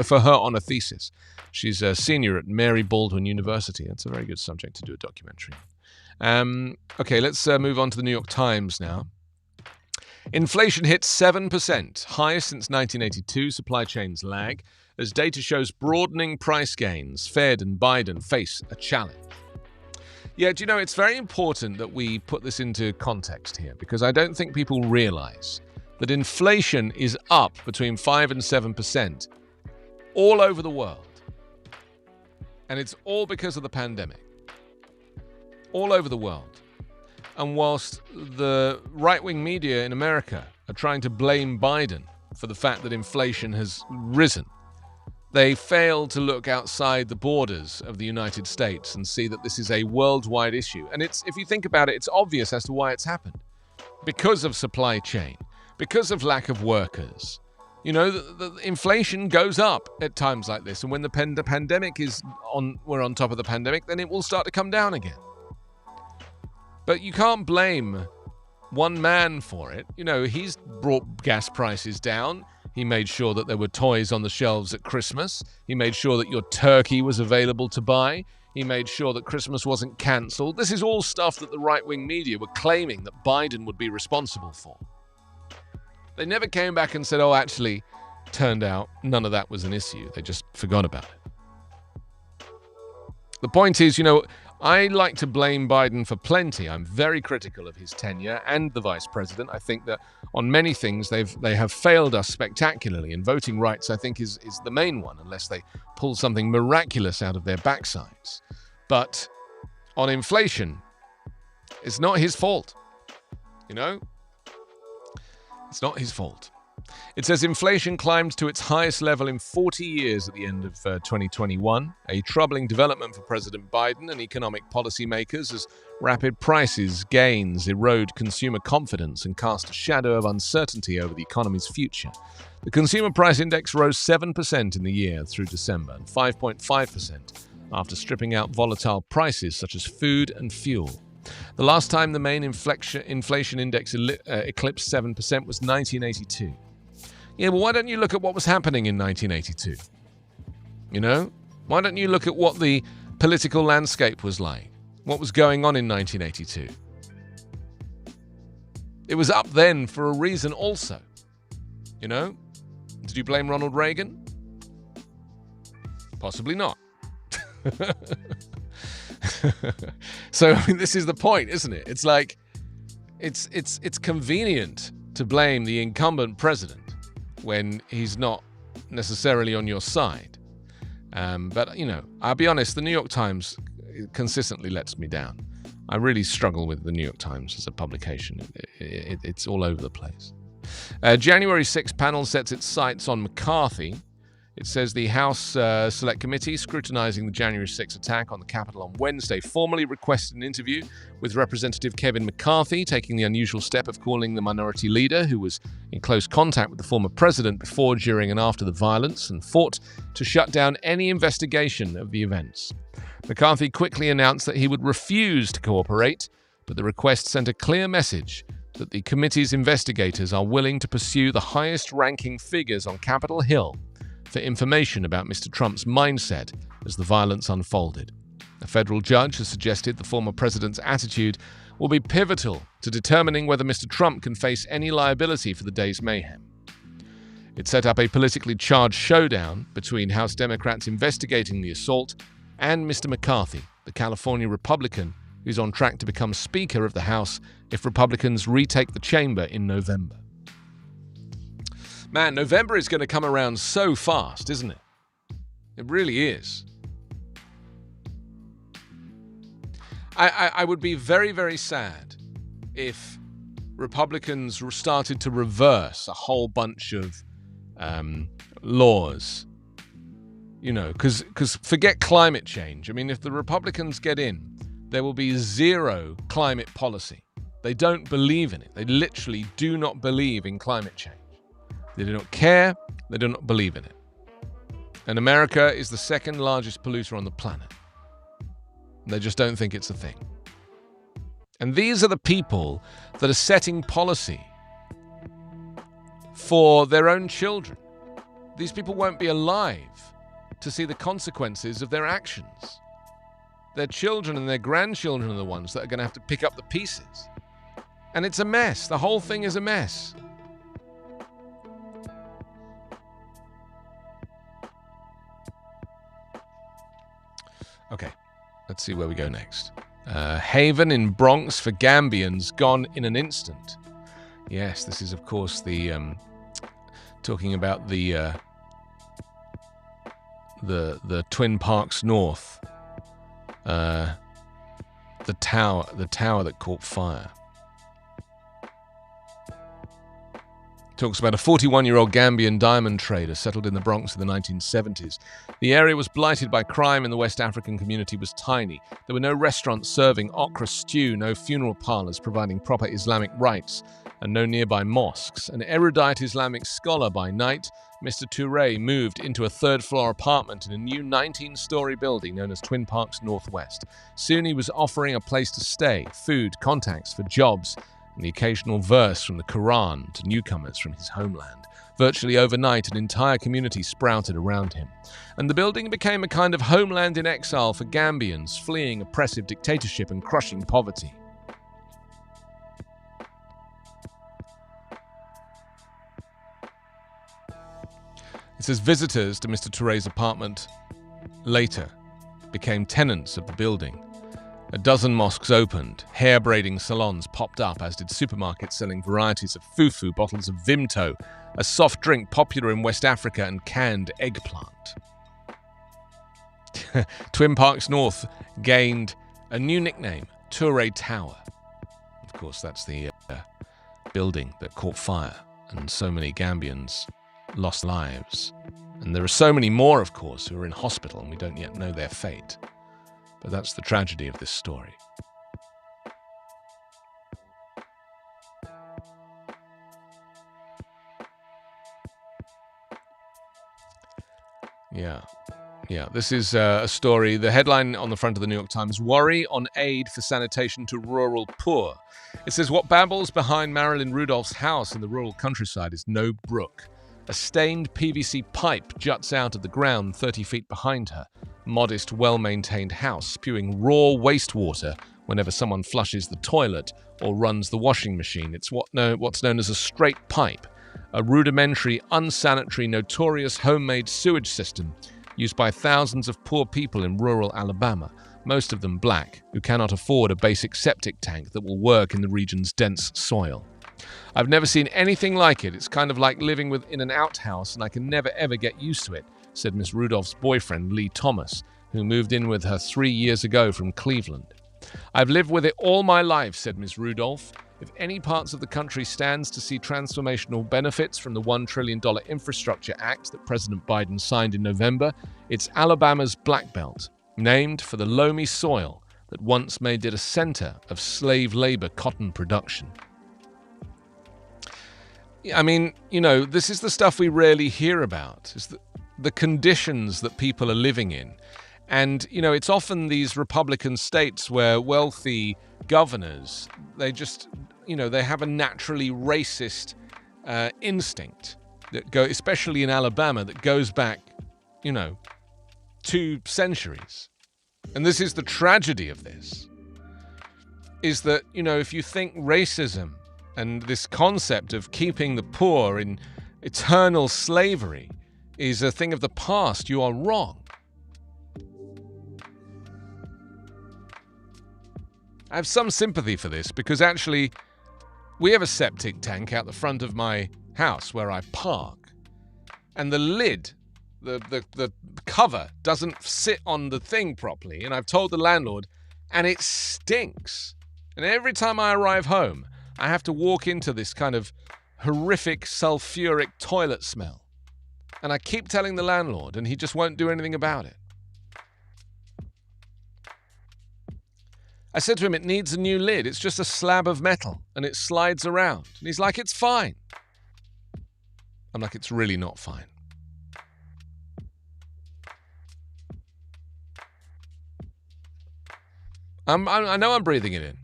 She's a senior at Mary Baldwin University. That's a very good subject to do a documentary. Okay, let's move on to the New York Times now. Inflation hits 7%, highest since 1982. Supply chains lag as data shows broadening price gains. Fed and Biden face a challenge. Yeah, do you know, it's very important that we put this into context here, because I don't think people realize that inflation is up between 5 and 7% all over the world. And it's all because of the pandemic. All over the world. And whilst the right-wing media in America are trying to blame Biden for the fact that inflation has risen, they fail to look outside the borders of the United States and see that this is a worldwide issue. And if you think about it, it's obvious as to why it's happened. Because of supply chain, because of lack of workers. The inflation goes up at times like this. And when the pandemic we're on top of the pandemic, then it will start to come down again. But you can't blame one man for it. He's brought gas prices down. He made sure that there were toys on the shelves at Christmas. He made sure that your turkey was available to buy. He made sure that Christmas wasn't cancelled. This is all stuff that the right-wing media were claiming that Biden would be responsible for. They never came back and said, actually, turned out none of that was an issue. They just forgot about it. The point is, I like to blame Biden for plenty. I'm very critical of his tenure and the vice president. I think that on many things they have failed us spectacularly, and voting rights, I think, is the main one, unless they pull something miraculous out of their backsides. But on inflation, it's not his fault. It's not his fault. It says inflation climbed to its highest level in 40 years at the end of 2021, a troubling development for President Biden and economic policymakers as rapid prices gains erode consumer confidence and cast a shadow of uncertainty over the economy's future. The Consumer Price Index rose 7% in the year through December and 5.5% after stripping out volatile prices such as food and fuel. The last time the main inflation index eclipsed 7% was 1982. Yeah, well, why don't you look at what was happening in 1982? Why don't you look at what the political landscape was like? What was going on in 1982? It was up then for a reason also. Did you blame Ronald Reagan? Possibly not. So, this is the point, isn't it? It's like, it's convenient to blame the incumbent president when he's not necessarily on your side. But, I'll be honest, the New York Times consistently lets me down. I really struggle with the New York Times as a publication. It's all over the place. January 6th panel sets its sights on McCarthy. It says the House Select Committee scrutinizing the January 6th attack on the Capitol on Wednesday formally requested an interview with Representative Kevin McCarthy, taking the unusual step of calling the minority leader, who was in close contact with the former president before, during, and after the violence, and fought to shut down any investigation of the events. McCarthy quickly announced that he would refuse to cooperate, but the request sent a clear message that the committee's investigators are willing to pursue the highest-ranking figures on Capitol Hill for information about Mr. Trump's mindset as the violence unfolded. A federal judge has suggested the former president's attitude will be pivotal to determining whether Mr. Trump can face any liability for the day's mayhem. It set up a politically charged showdown between House Democrats investigating the assault and Mr. McCarthy, the California Republican who's on track to become Speaker of the House if Republicans retake the chamber in November. Man, November is going to come around so fast, isn't it? It really is. I would be very, very sad if Republicans started to reverse a whole bunch of laws, because forget climate change. I mean, if the Republicans get in, there will be zero climate policy. They don't believe in it. They literally do not believe in climate change. They do not care. They do not believe in it. And America is the second largest polluter on the planet. They just don't think it's a thing. And these are the people that are setting policy for their own children. These people won't be alive to see the consequences of their actions. Their children and their grandchildren are the ones that are going to have to pick up the pieces. And it's a mess. The whole thing is a mess. Okay, let's see where we go next. Haven in Bronx for Gambians gone in an instant. Yes, this is, of course, the talking about the Twin Parks North, the tower that caught fire. Talks about a 41-year-old Gambian diamond trader settled in the Bronx in the 1970s. The area was blighted by crime and the West African community was tiny. There were no restaurants serving okra stew, no funeral parlors providing proper Islamic rites, and no nearby mosques. An erudite Islamic scholar by night, Mr. Touré moved into a third-floor apartment in a new 19-story building known as Twin Parks Northwest. Soon he was offering a place to stay, food, contacts for jobs, and the occasional verse from the Quran to newcomers from his homeland. Virtually overnight, an entire community sprouted around him, and the building became a kind of homeland in exile for Gambians fleeing oppressive dictatorship and crushing poverty. It says visitors to Mr. Touré's apartment later became tenants of the building. A dozen mosques opened, hair braiding salons popped up, as did supermarkets selling varieties of fufu, bottles of Vimto, a soft drink popular in West Africa, and canned eggplant. Twin Parks North gained a new nickname, Touré Tower. Of course, that's the building that caught fire, and so many Gambians lost lives. And there are so many more, of course, who are in hospital, and we don't yet know their fate. But that's the tragedy of this story. Yeah, this is a story. The headline on the front of the New York Times, Worry on Aid for Sanitation to Rural Poor. It says, what babbles behind Marilyn Rudolph's house in the rural countryside is no brook. A stained PVC pipe juts out of the ground 30 feet behind her. Modest, well-maintained house spewing raw wastewater whenever someone flushes the toilet or runs the washing machine. It's what's known as a straight pipe, a rudimentary, unsanitary, notorious homemade sewage system used by thousands of poor people in rural Alabama, most of them black, who cannot afford a basic septic tank that will work in the region's dense soil. I've never seen anything like it. It's kind of like living in an outhouse, and I can never ever get used to it, said Miss Rudolph's boyfriend, Lee Thomas, who moved in with her 3 years ago from Cleveland. I've lived with it all my life, said Miss Rudolph. If any parts of the country stands to see transformational benefits from the $1 trillion Infrastructure Act that President Biden signed in November, it's Alabama's Black Belt, named for the loamy soil that once made it a center of slave labor cotton production. I mean, this is the stuff we rarely hear about. It's the conditions that people are living in. And, it's often these Republican states where wealthy governors, they just, they have a naturally racist instinct that especially in Alabama, that goes back, 2 centuries. And this is the tragedy of this, is that, if you think racism and this concept of keeping the poor in eternal slavery is a thing of the past, you are wrong. I have some sympathy for this because actually we have a septic tank out the front of my house where I park, and the lid, the cover doesn't sit on the thing properly, and I've told the landlord, And it stinks. And every time I arrive home, I have to walk into this kind of horrific sulfuric toilet smell. And I keep telling the landlord, and he just won't do anything about it. I said to him, it needs a new lid. It's just a slab of metal, and it slides around. And he's like, it's fine. I'm like, it's really not fine. I know I'm breathing it in.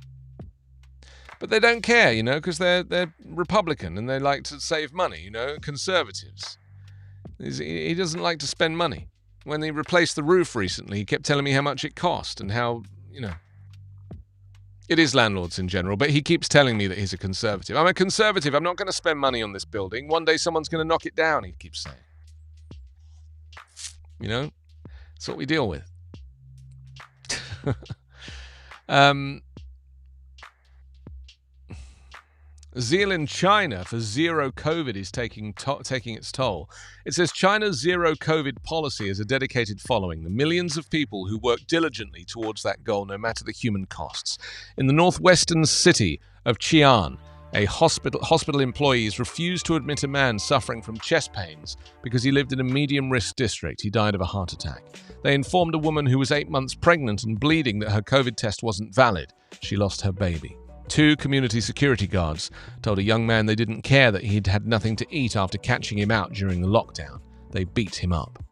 But they don't care, because they're Republican and they like to save money, conservatives. He doesn't like to spend money. When they replaced the roof recently, he kept telling me how much it cost and how, It is landlords in general, but he keeps telling me that he's a conservative. I'm a conservative. I'm not going to spend money on this building. One day someone's going to knock it down, he keeps saying. That's what we deal with. Zeal in China for zero COVID is taking its toll. It says China's zero COVID policy is a dedicated following, the millions of people who work diligently towards that goal, no matter the human costs. In the northwestern city of Xi'an, hospital employees refused to admit a man suffering from chest pains because he lived in a medium-risk district. He died of a heart attack. They informed a woman who was 8 months pregnant and bleeding that her COVID test wasn't valid. She lost her baby. 2 community security guards told a young man they didn't care that he'd had nothing to eat after catching him out during the lockdown. They beat him up.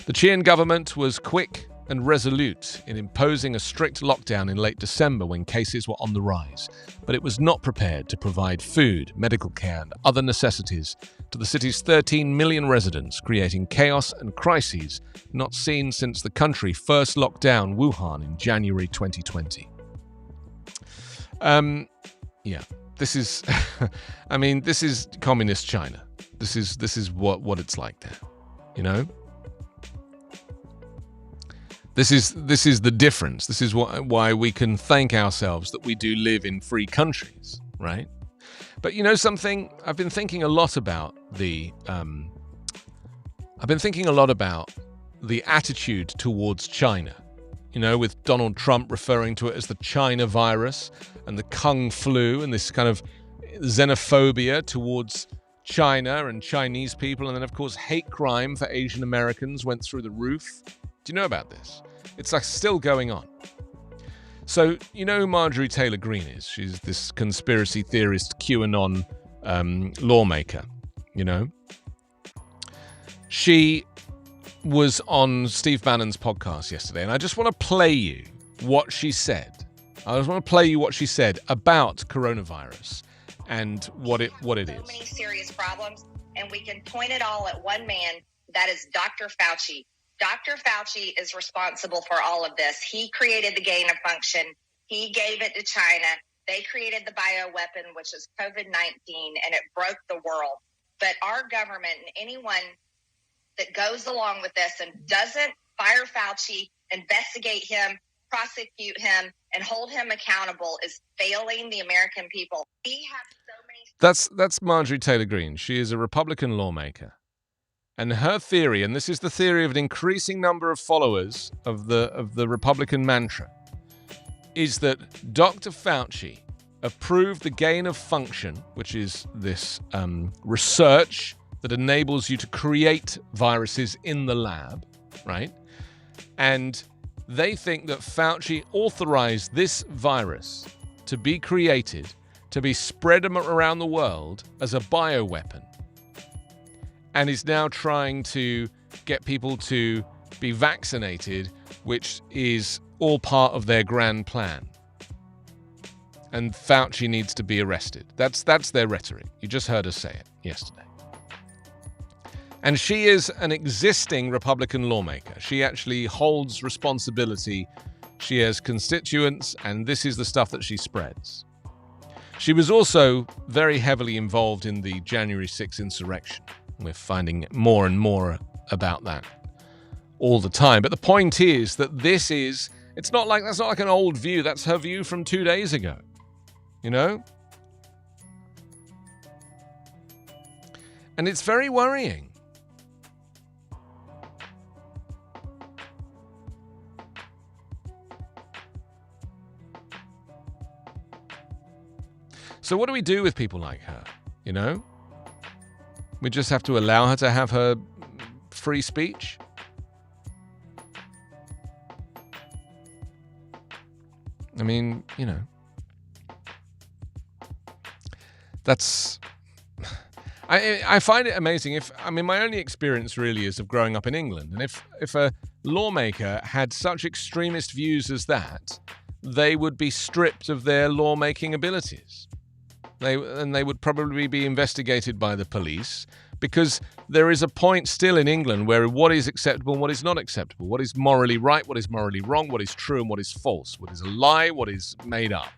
The Qian government was quick and resolute in imposing a strict lockdown in late December when cases were on the rise, but it was not prepared to provide food, medical care, and other necessities to the city's 13 million residents, creating chaos and crises not seen since the country first locked down Wuhan in January 2020. This is, this is communist China. This is what it's like there, This is the difference. This is why we can thank ourselves that we do live in free countries, right? But something, I've been thinking a lot about the attitude towards China. With Donald Trump referring to it as the China virus and the Kung flu and this kind of xenophobia towards China and Chinese people. And then, of course, hate crime for Asian Americans went through the roof. Do you know about this? It's still going on. So, who Marjorie Taylor Greene is? She's this conspiracy theorist, QAnon lawmaker, She was on Steve Bannon's podcast yesterday, and I just want to play you what she said. I just want to play you what she said about coronavirus and what it is. So many serious problems, and we can point it all at one man. That is Dr. Fauci. Dr. Fauci is responsible for all of this. He created the gain of function. He gave it to China. They created the bioweapon, which is COVID-19, and it broke the world. But our government and anyone that goes along with this and doesn't fire Fauci, investigate him, prosecute him, and hold him accountable is failing the American people. We have so many... That's Marjorie Taylor Greene. She is a Republican lawmaker. And her theory, and this is the theory of an increasing number of followers of the Republican mantra, is that Dr. Fauci approved the gain of function, which is this research that enables you to create viruses in the lab, right? And they think that Fauci authorized this virus to be created, to be spread around the world as a bioweapon, and is now trying to get people to be vaccinated, which is all part of their grand plan. And Fauci needs to be arrested. That's their rhetoric. You just heard us say it yesterday. And she is an existing Republican lawmaker. She actually holds responsibility. She has constituents, and this is the stuff that she spreads. She was also very heavily involved in the January 6th insurrection. We're finding more and more about that all the time. But the point is that that's not like an old view. That's her view from 2 days ago. And it's very worrying. So what do we do with people like her? You know? We just have to allow her to have her free speech? I mean, you know, that's... I find it amazing. My only experience really is of growing up in England. And if a lawmaker had such extremist views as that, they would be stripped of their lawmaking abilities. They would probably be investigated by the police, because there is a point still in England where what is acceptable and what is not acceptable, what is morally right, what is morally wrong, what is true and what is false, what is a lie, what is made up.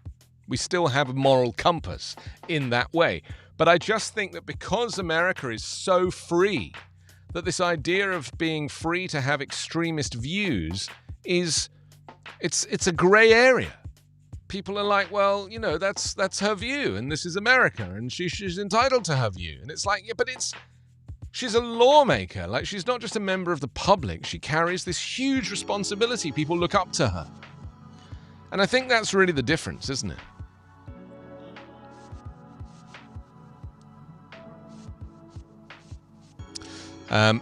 We still have a moral compass in that way. But I just think that because America is so free, that this idea of being free to have extremist views it's a grey area. People are like, well, you know, that's her view, and this is America, and she's entitled to her view. And it's like, yeah, but she's a lawmaker. Like, she's not just a member of the public. She carries this huge responsibility. People look up to her. And I think that's really the difference, isn't it?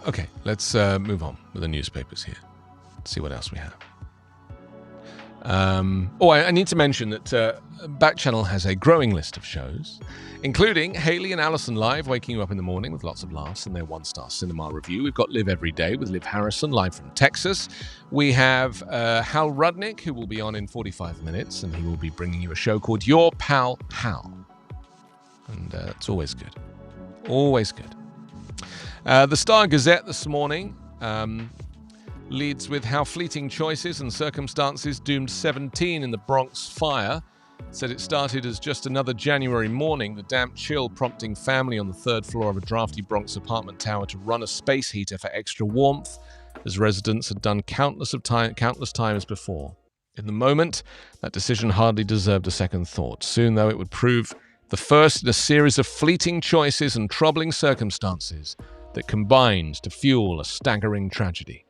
Okay, let's move on with the newspapers here. Let's see what else we have. I need to mention that Backchannel has a growing list of shows, including Haley and Allison Live, waking you up in the morning with lots of laughs and their one-star cinema review. We've got Live Every Day with Liv Harrison, live from Texas. We have Hal Rudnick, who will be on in 45 minutes, and he will be bringing you a show called Your Pal Hal. And it's always good. Always good. The Star Gazette this morning leads with how fleeting choices and circumstances doomed 17 in the Bronx fire. Said it started as just another January morning, the damp chill prompting family on the third floor of a drafty Bronx apartment tower to run a space heater for extra warmth, as residents had done countless times before. In the moment, that decision hardly deserved a second thought. Soon, though, it would prove the first in a series of fleeting choices and troubling circumstances that combined to fuel a staggering tragedy.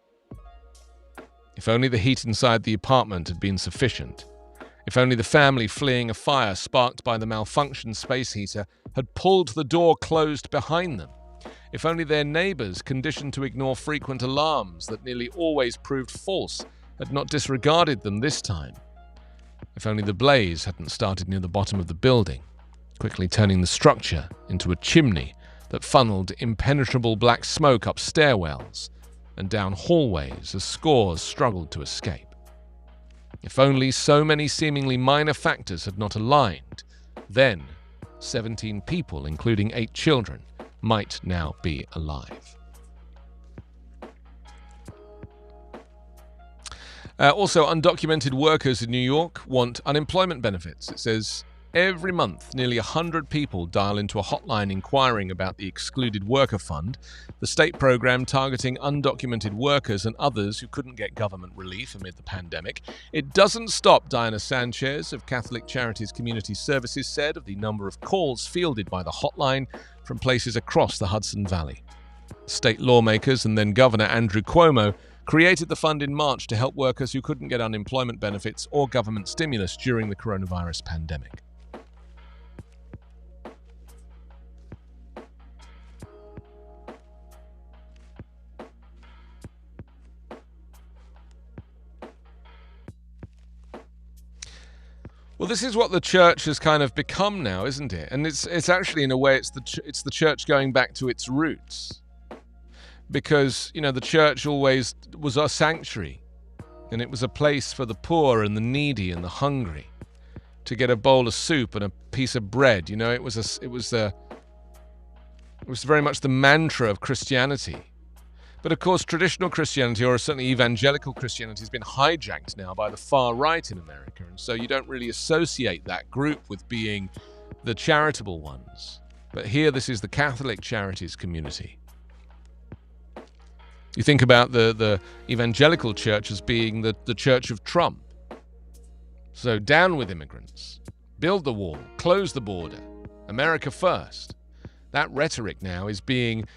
If only the heat inside the apartment had been sufficient. If only the family fleeing a fire sparked by the malfunctioned space heater had pulled the door closed behind them. If only their neighbors, conditioned to ignore frequent alarms that nearly always proved false, had not disregarded them this time. If only the blaze hadn't started near the bottom of the building, quickly turning the structure into a chimney that funneled impenetrable black smoke up stairwells and down hallways as scores struggled to escape. If only so many seemingly minor factors had not aligned, then 17 people, including 8 children, might now be alive. Also, undocumented workers in New York want unemployment benefits. It says, every month, nearly 100 people dial into a hotline inquiring about the Excluded Worker Fund, the state program targeting undocumented workers and others who couldn't get government relief amid the pandemic. It doesn't stop, Diana Sanchez of Catholic Charities Community Services said of the number of calls fielded by the hotline from places across the Hudson Valley. State lawmakers and then Governor Andrew Cuomo created the fund in March to help workers who couldn't get unemployment benefits or government stimulus during the coronavirus pandemic. Well, this is what the church has kind of become now, isn't it? And it's actually, in a way, it's the church going back to its roots. Because, you know, the church always was a sanctuary, and it was a place for the poor and the needy and the hungry to get a bowl of soup and a piece of bread. You know, it was very much the mantra of Christianity. But of course, traditional Christianity, or certainly evangelical Christianity, has been hijacked now by the far right in America. And so you don't really associate that group with being the charitable ones. But here, this is the Catholic Charities community. You think about the evangelical church as being the church of Trump. So down with immigrants, build the wall, close the border, America first. That rhetoric now is being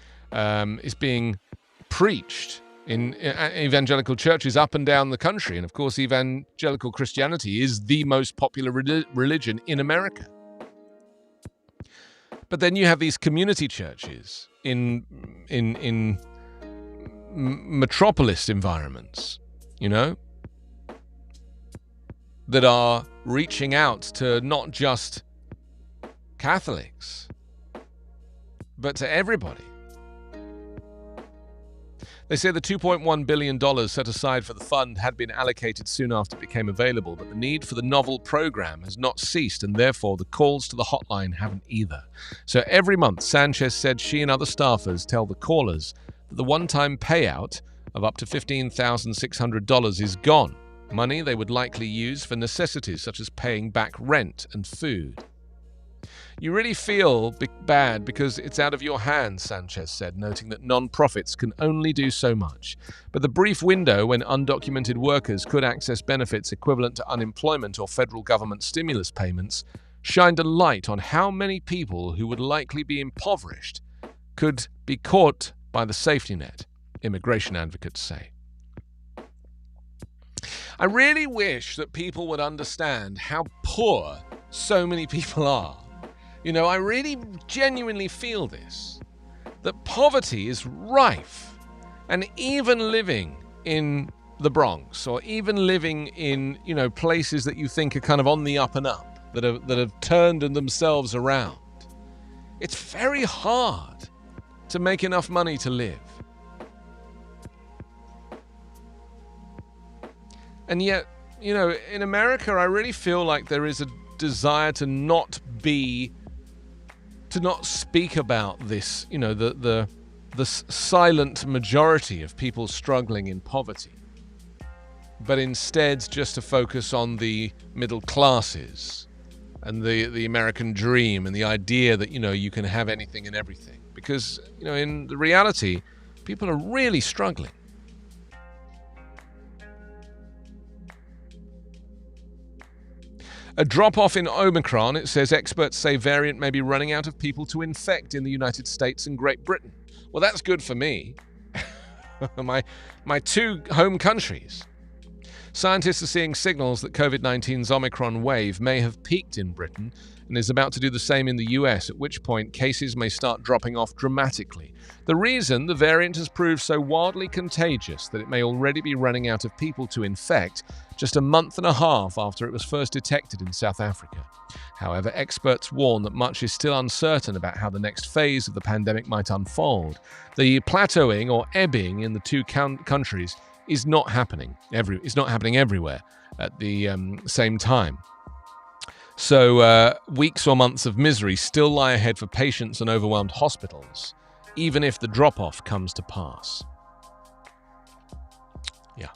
preached in evangelical churches up and down the country. And of course, evangelical Christianity is the most popular religion in America. But then you have these community churches in metropolis environments, that are reaching out to not just Catholics, but to everybody. They say the $2.1 billion set aside for the fund had been allocated soon after it became available, but the need for the novel program has not ceased, and therefore the calls to the hotline haven't either. So every month, Sanchez said she and other staffers tell the callers that the one-time payout of up to $15,600 is gone, money they would likely use for necessities such as paying back rent and food. You really feel bad because it's out of your hands, Sanchez said, noting that non-profits can only do so much. But the brief window when undocumented workers could access benefits equivalent to unemployment or federal government stimulus payments shined a light on how many people who would likely be impoverished could be caught by the safety net, immigration advocates say. I really wish that people would understand how poor so many people are. I really genuinely feel this, that poverty is rife, and even living in the Bronx or even living in, places that you think are kind of on the up and up, that have turned themselves around. It's very hard to make enough money to live. And yet, in America, I really feel like there is a desire to not speak about this, the silent majority of people struggling in poverty, but instead just to focus on the middle classes and the American dream and the idea that, you can have anything and everything. Because, in the reality, people are really struggling. A drop-off in Omicron, it says experts say variant may be running out of people to infect in the United States and Great Britain. Well, that's good for me. my two home countries. Scientists are seeing signals that COVID-19's Omicron wave may have peaked in Britain and is about to do the same in the US, at which point cases may start dropping off dramatically. The reason the variant has proved so wildly contagious that it may already be running out of people to infect just a month and a half after it was first detected in South Africa. However, experts warn that much is still uncertain about how the next phase of the pandemic might unfold. The plateauing or ebbing in the two countries is not happening everywhere at the same time. So weeks or months of misery still lie ahead for patients and overwhelmed hospitals, even if the drop-off comes to pass. Yeah.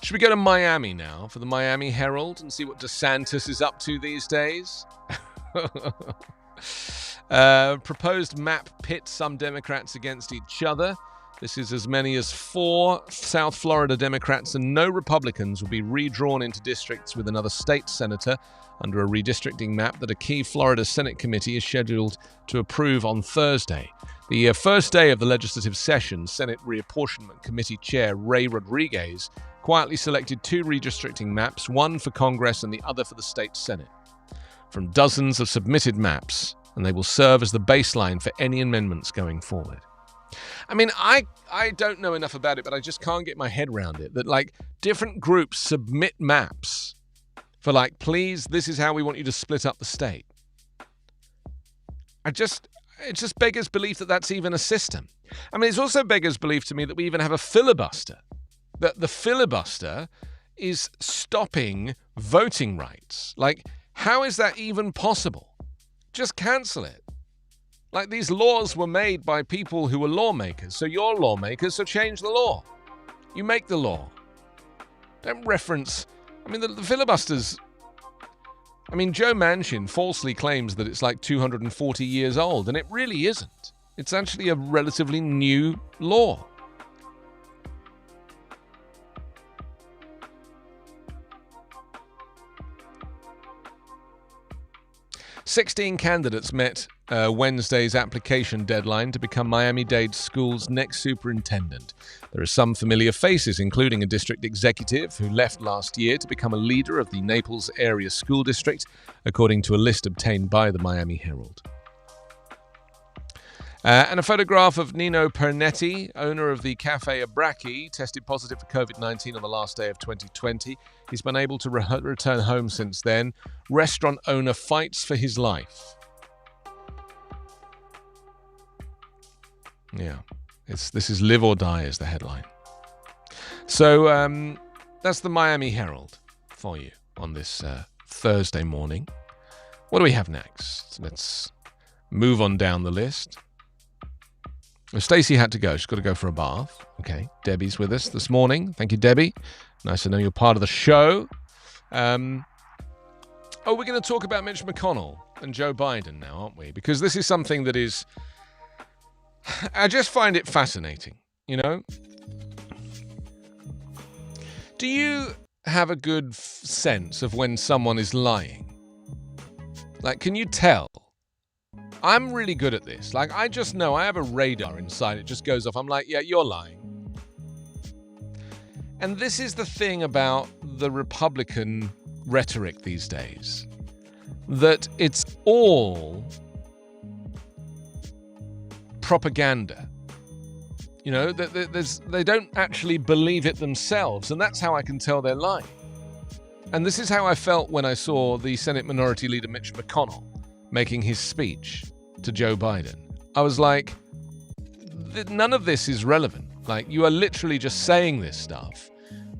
Should we go to Miami now for the Miami Herald and see what DeSantis is up to these days? Proposed map pits some Democrats against each other. This is as many as 4 South Florida Democrats and no Republicans will be redrawn into districts with another state senator under a redistricting map that a key Florida Senate committee is scheduled to approve on Thursday. The first day of the legislative session, Senate Reapportionment Committee Chair Ray Rodriguez quietly selected 2 redistricting maps, one for Congress and the other for the state Senate, from dozens of submitted maps, and they will serve as the baseline for any amendments going forward. I mean, I don't know enough about it, but I just can't get my head around it. That, different groups submit maps for, please, this is how we want you to split up the state. It just beggars belief that that's even a system. I mean, it's also beggars belief to me that we even have a filibuster. That the filibuster is stopping voting rights. How is that even possible? Just cancel it. These laws were made by people who were lawmakers. So you're lawmakers, so change the law. You make the law. Don't reference... the filibusters... Joe Manchin falsely claims that it's 240 years old, and it really isn't. It's actually a relatively new law. "16 candidates met Wednesday's application deadline to become Miami-Dade School's next superintendent. There are some familiar faces, including a district executive who left last year to become a leader of the Naples Area School District, according to a list obtained by the Miami Herald. And a photograph of Nino Pernetti, owner of the Cafe Abraki, tested positive for COVID-19 on the last day of 2020. He's been able to return home since then. Restaurant owner fights for his life. Yeah, this is live or die is the headline. So that's the Miami Herald for you on this Thursday morning. What do we have next? Let's move on down the list. Well, Stacey had to go. She's got to go for a bath. Okay, Debbie's with us this morning. Thank you, Debbie. Nice to know you're part of the show. We're going to talk about Mitch McConnell and Joe Biden now, aren't we? Because this is something that is... I just find it fascinating, you know? Do you have a good sense of when someone is lying? Like, can you tell? I'm really good at this. Like, I just know. I have a radar inside. It just goes off. I'm like, yeah, you're lying. And this is the thing about the Republican rhetoric these days. That it's all... propaganda. You know, they don't actually believe it themselves, and that's how I can tell they're lying. And this is how I felt when I saw the Senate Minority Leader Mitch McConnell making his speech to Joe Biden. I was like, none of this is relevant. Like, you are literally just saying this stuff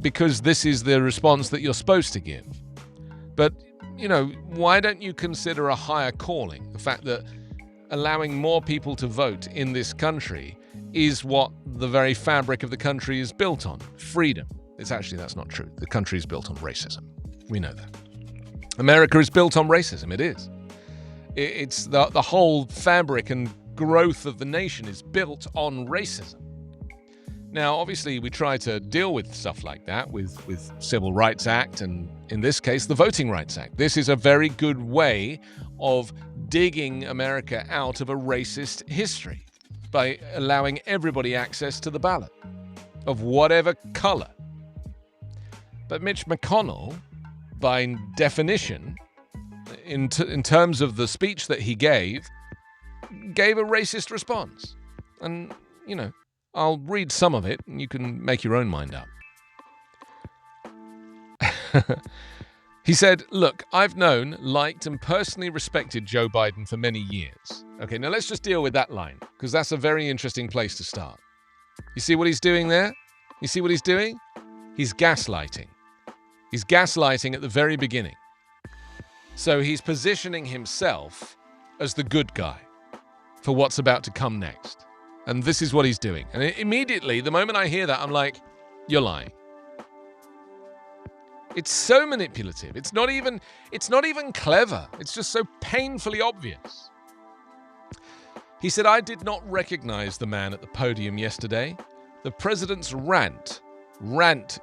because this is the response that you're supposed to give. But, you know, why don't you consider a higher calling? The fact that allowing more people to vote in this country is what the very fabric of the country is built on. Freedom. That's not true. The country is built on racism. We know that. America is built on racism. It is. It's the whole fabric and growth of the nation is built on racism. Now, obviously, we try to deal with stuff like that with Civil Rights Act and, in this case, the Voting Rights Act. This is a very good way of digging America out of a racist history by allowing everybody access to the ballot of whatever color. But Mitch McConnell, by definition, in terms of the speech that he gave a racist response. And, you know, I'll read some of it and you can make your own mind up. He said, look, I've known, liked, and personally respected Joe Biden for many years. Okay, now let's just deal with that line, because that's a very interesting place to start. You see what he's doing there? You see what he's doing? He's gaslighting. He's gaslighting at the very beginning. So he's positioning himself as the good guy for what's about to come next. And this is what he's doing. And immediately, the moment I hear that, I'm like, you're lying. It's so manipulative. It's not even clever. It's just so painfully obvious. He said, I did not recognize the man at the podium yesterday. The president's rant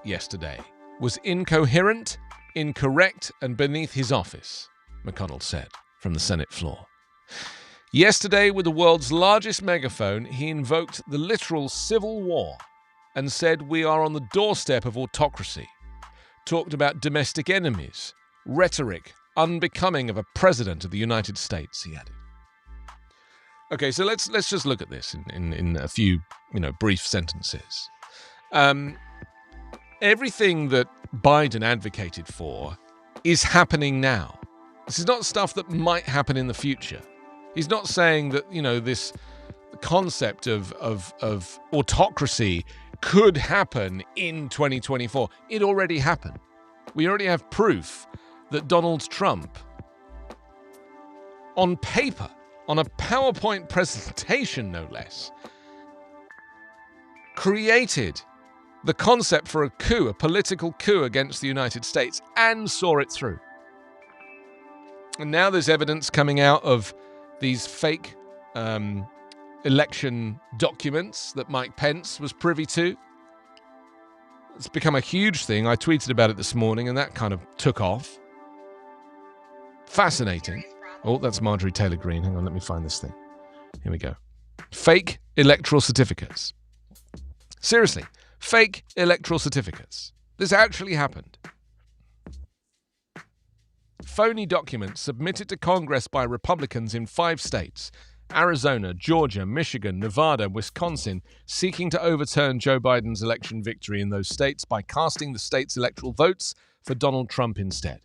yesterday was incoherent, incorrect, and beneath his office, McConnell said from the Senate floor. Yesterday, with the world's largest megaphone, he invoked the literal civil war and said we are on the doorstep of autocracy. Talked about domestic enemies, rhetoric unbecoming of a president of the United States, he added. Okay, so let's just look at this in a few, brief sentences. Everything that Biden advocated for is happening now. This is not stuff that might happen in the future. He's not saying that, this concept of autocracy could happen in 2024. It already happened. We already have proof that Donald Trump, on paper, on a PowerPoint presentation no less, created the concept for a coup, a political coup against the United States, and saw it through. And now there's evidence coming out of these fake election documents that Mike Pence was privy to. It's become a huge thing. I tweeted about it this morning and that kind of took off. Fascinating. Oh, that's Marjorie Taylor Greene. Hang on, let me find this thing. Here we go. Fake electoral certificates. Seriously, fake electoral certificates. This actually happened. Phony documents submitted to Congress by Republicans in 5 states, Arizona, Georgia, Michigan, Nevada, Wisconsin, seeking to overturn Joe Biden's election victory in those states by casting the state's electoral votes for Donald Trump instead.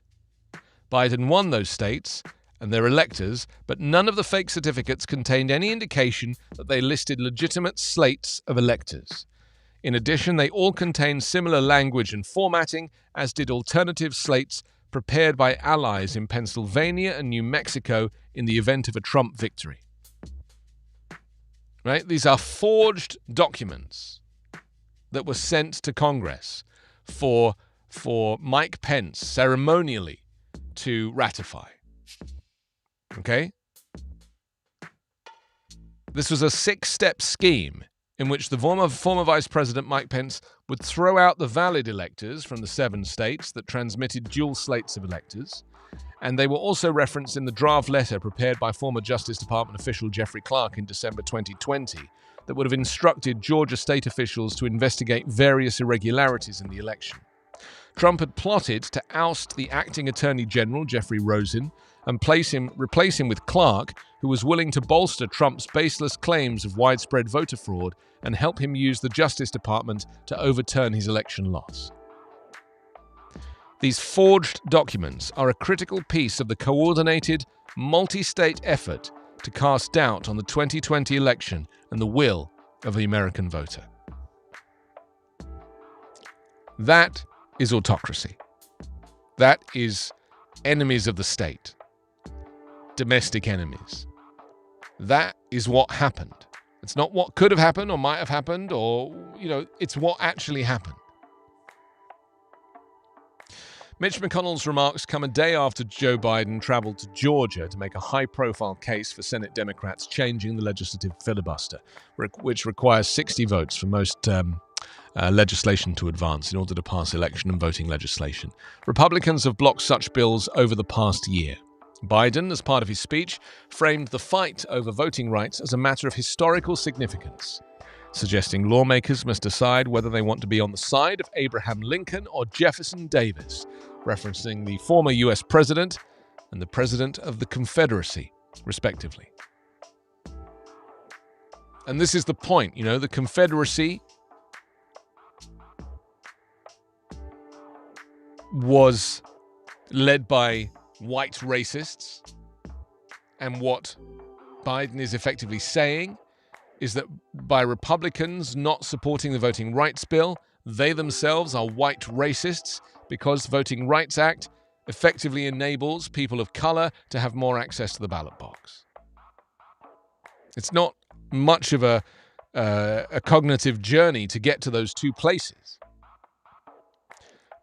Biden won those states and their electors, but none of the fake certificates contained any indication that they listed legitimate slates of electors. In addition, they all contained similar language and formatting, as did alternative slates prepared by allies in Pennsylvania and New Mexico in the event of a Trump victory. Right? These are forged documents that were sent to Congress for Mike Pence ceremonially to ratify. Okay? This was a 6-step scheme in which the former Vice President Mike Pence would throw out the valid electors from the 7 states that transmitted dual slates of electors, and they were also referenced in the draft letter prepared by former Justice Department official Jeffrey Clark in December 2020 that would have instructed Georgia state officials to investigate various irregularities in the election. Trump had plotted to oust the acting Attorney General, Jeffrey Rosen, and replace him with Clark, who was willing to bolster Trump's baseless claims of widespread voter fraud and help him use the Justice Department to overturn his election loss. These forged documents are a critical piece of the coordinated, multi-state effort to cast doubt on the 2020 election and the will of the American voter. That is autocracy. That is enemies of the state. Domestic enemies. That is what happened. It's not what could have happened or might have happened or, it's what actually happened. Mitch McConnell's remarks come a day after Joe Biden traveled to Georgia to make a high-profile case for Senate Democrats changing the legislative filibuster, which requires 60 votes for most legislation to advance in order to pass election and voting legislation. Republicans have blocked such bills over the past year. Biden, as part of his speech, framed the fight over voting rights as a matter of historical significance, suggesting lawmakers must decide whether they want to be on the side of Abraham Lincoln or Jefferson Davis, referencing the former U.S. president and the president of the Confederacy, respectively. And this is the point, the Confederacy was led by white racists, and what Biden is effectively saying is that by Republicans not supporting the Voting Rights Bill, they themselves are white racists because the Voting Rights Act effectively enables people of color to have more access to the ballot box. It's not much of a cognitive journey to get to those two places.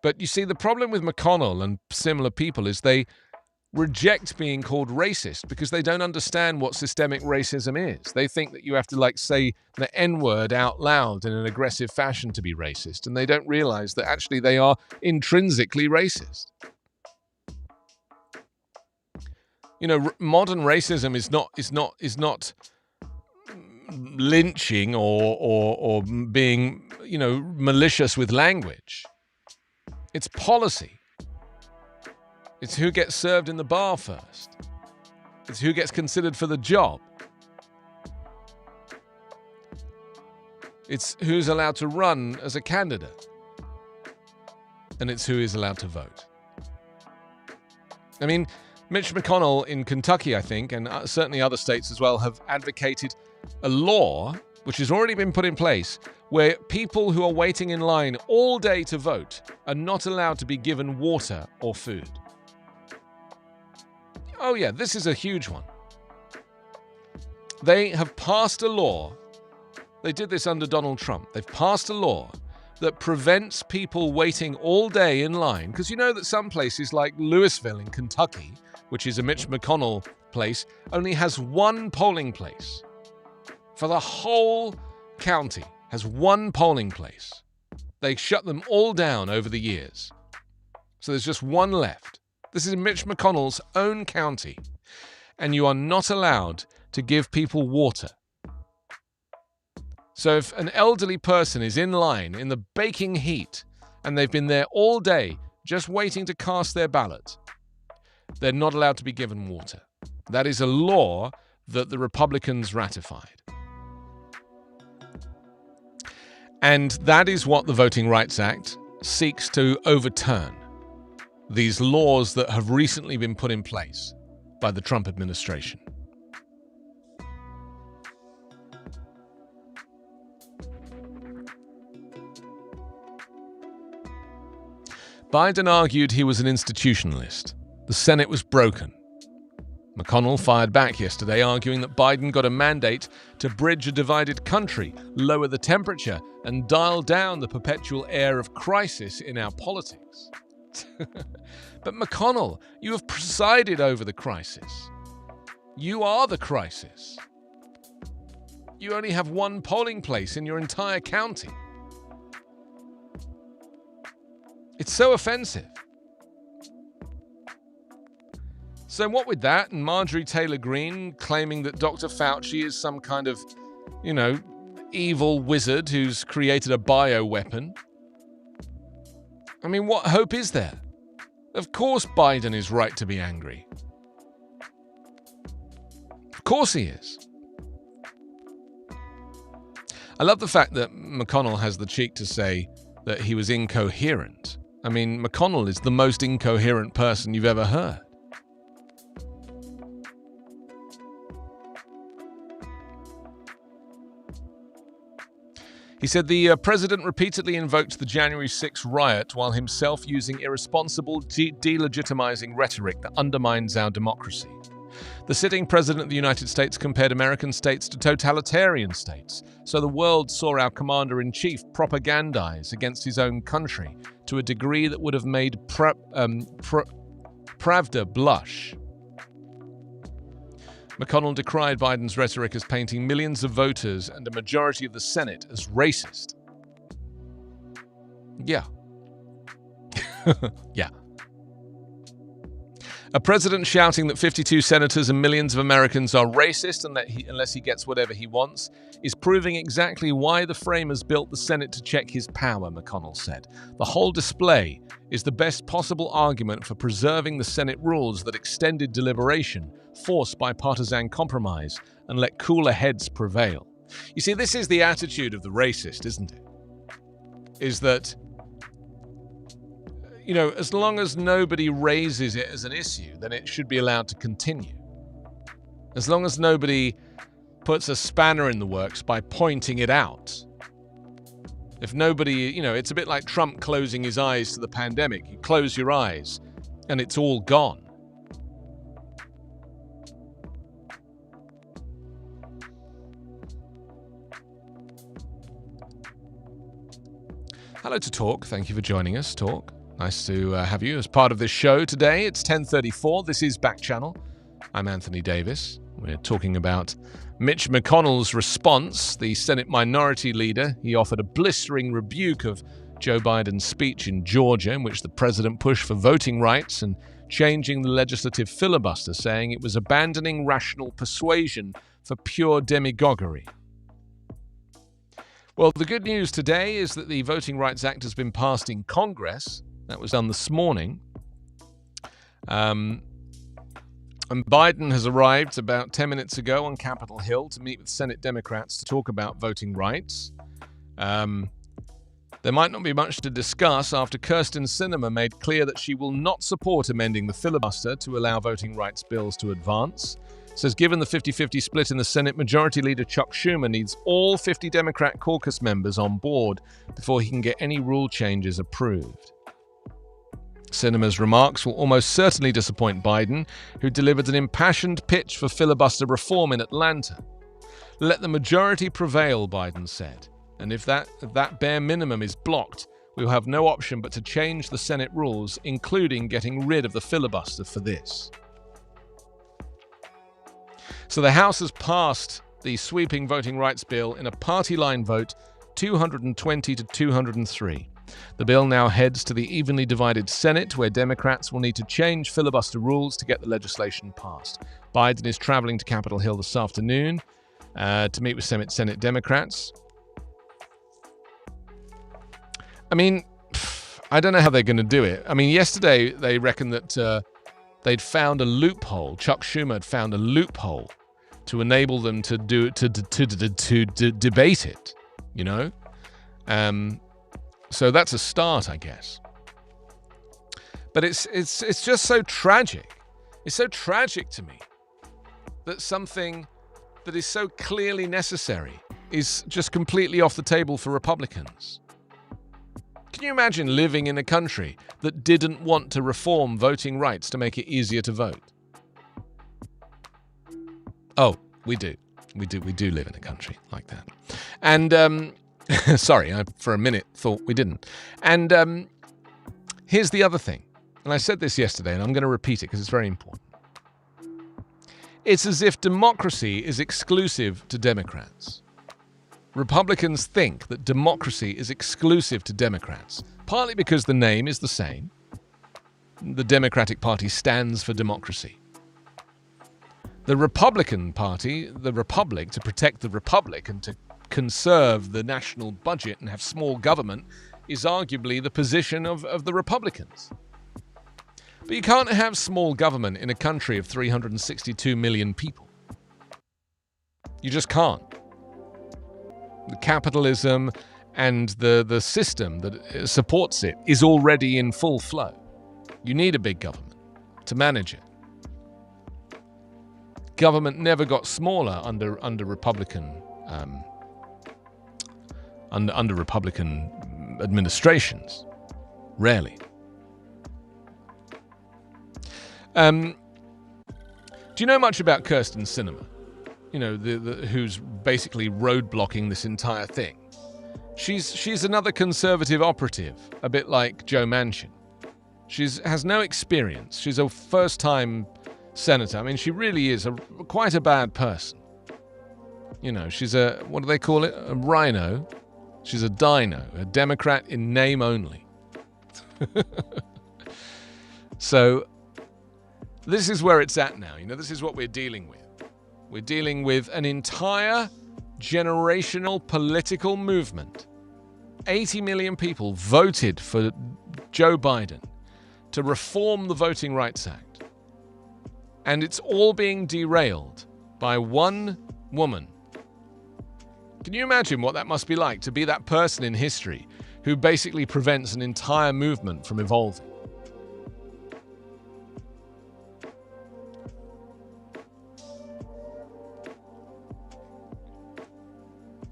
But you see, the problem with McConnell and similar people is they reject being called racist because they don't understand what systemic racism is. They think that you have to say the N-word out loud in an aggressive fashion to be racist, and they don't realize that actually they are intrinsically racist. Modern racism is not lynching or being, malicious with language. It's policy. It's who gets served in the bar first. It's who gets considered for the job. It's who's allowed to run as a candidate. And it's who is allowed to vote. I mean, Mitch McConnell in Kentucky, I think, and certainly other states as well, have advocated a law, which has already been put in place, where people who are waiting in line all day to vote are not allowed to be given water or food. Oh yeah, this is a huge one. They have passed a law. They did this under Donald Trump. They've passed a law that prevents people waiting all day in line. Because you know that some places like Louisville in Kentucky, which is a Mitch McConnell place, only has one polling place. For the whole county, has one polling place. They shut them all down over the years. So there's just one left. This is Mitch McConnell's own county. and you are not allowed to give people water. So if an elderly person is in line in the baking heat and they've been there all day just waiting to cast their ballot, they're not allowed to be given water. That is a law that the Republicans ratified. And that is what the Voting Rights Act seeks to overturn. These laws that have recently been put in place by the Trump administration. Biden argued he was an institutionalist. The Senate was broken. McConnell fired back yesterday, arguing that Biden got a mandate to bridge a divided country, lower the temperature, and dial down the perpetual air of crisis in our politics. But McConnell, you have presided over the crisis. You are the crisis. You only have one polling place in your entire county. It's so offensive. So what with that, and Marjorie Taylor Greene claiming that Dr. Fauci is some kind of, evil wizard who's created a bioweapon. I mean, what hope is there? Of course Biden is right to be angry. Of course he is. I love the fact that McConnell has the cheek to say that he was incoherent. I mean, McConnell is the most incoherent person you've ever heard. He said the president repeatedly invoked the January 6 riot while himself using irresponsible, delegitimizing rhetoric that undermines our democracy. The sitting president of the United States compared American states to totalitarian states, so the world saw our commander-in-chief propagandize against his own country to a degree that would have made Pravda blush. McConnell decried Biden's rhetoric as painting millions of voters and a majority of the Senate as racist. Yeah. Yeah. A president shouting that 52 senators and millions of Americans are racist and that unless he gets whatever he wants is proving exactly why the framers built the Senate to check his power, McConnell said. The whole display is the best possible argument for preserving the Senate rules that extended deliberation, force bipartisan compromise, and let cooler heads prevail. You see, this is the attitude of the racist, isn't it? Is that, as long as nobody raises it as an issue, then it should be allowed to continue. As long as nobody puts a spanner in the works by pointing it out. If nobody, it's a bit like Trump closing his eyes to the pandemic. You close your eyes and it's all gone. Hello to Talk. Thank you for joining us, Talk. Nice to have you as part of this show today. It's 10:34. This is Backchannel. I'm Anthony Davis. We're talking about Mitch McConnell's response. The Senate Minority Leader, he offered a blistering rebuke of Joe Biden's speech in Georgia, in which the president pushed for voting rights and changing the legislative filibuster, saying it was abandoning rational persuasion for pure demagoguery. Well, the good news today is that the Voting Rights Act has been passed in Congress. That was done this morning. And Biden has arrived about 10 minutes ago on Capitol Hill to meet with Senate Democrats to talk about voting rights. There might not be much to discuss after Kyrsten Sinema made clear that she will not support amending the filibuster to allow voting rights bills to advance. Says given the 50-50 split in the Senate, Majority Leader Chuck Schumer needs all 50 Democrat caucus members on board before he can get any rule changes approved. Sinema's remarks will almost certainly disappoint Biden, who delivered an impassioned pitch for filibuster reform in Atlanta. Let the majority prevail, Biden said, and if that bare minimum is blocked, we will have no option but to change the Senate rules, including getting rid of the filibuster for this. So the House has passed the sweeping voting rights bill in a party-line vote, 220 to 203. The bill now heads to the evenly divided Senate, where Democrats will need to change filibuster rules to get the legislation passed. Biden is traveling to Capitol Hill this afternoon to meet with Senate Democrats. I mean, I don't know how they're going to do it. I mean, yesterday they reckoned that they'd found a loophole. Chuck Schumer had found a loophole to enable them to debate it. You know, so that's a start, I guess. But it's just so tragic. It's so tragic to me that something that is so clearly necessary is just completely off the table for Republicans. Can you imagine living in a country that didn't want to reform voting rights to make it easier to vote? Oh, we do. We do live in a country like that. And, sorry, I for a minute thought we didn't. And here's the other thing. And I said this yesterday, and I'm going to repeat it because it's very important. It's as if democracy is exclusive to Democrats. Republicans think that democracy is exclusive to Democrats, partly because the name is the same. The Democratic Party stands for democracy. The Republican Party, the Republic, to protect the Republic and to conserve the national budget and have small government, is arguably the position of the Republicans. But you can't have small government in a country of 362 million people. You just can't. The capitalism and the system that supports it is already in full flow. You need a big government to manage it. Government never got smaller under Republican under Republican administrations. Rarely. Do you know much about Kirsten Sinema? You know, who's basically roadblocking this entire thing. She's another conservative operative, a bit like Joe Manchin. Has no experience. She's a first-time senator. I mean, she really is quite a bad person. You know, she's what do they call it? A rhino. She's a dino, a Democrat in name only. So, this is where it's at now. You know, this is what we're dealing with. We're dealing with an entire generational political movement. 80 million people voted for Joe Biden to reform the Voting Rights Act. And it's all being derailed by one woman. Can you imagine what that must be like to be that person in history who basically prevents an entire movement from evolving?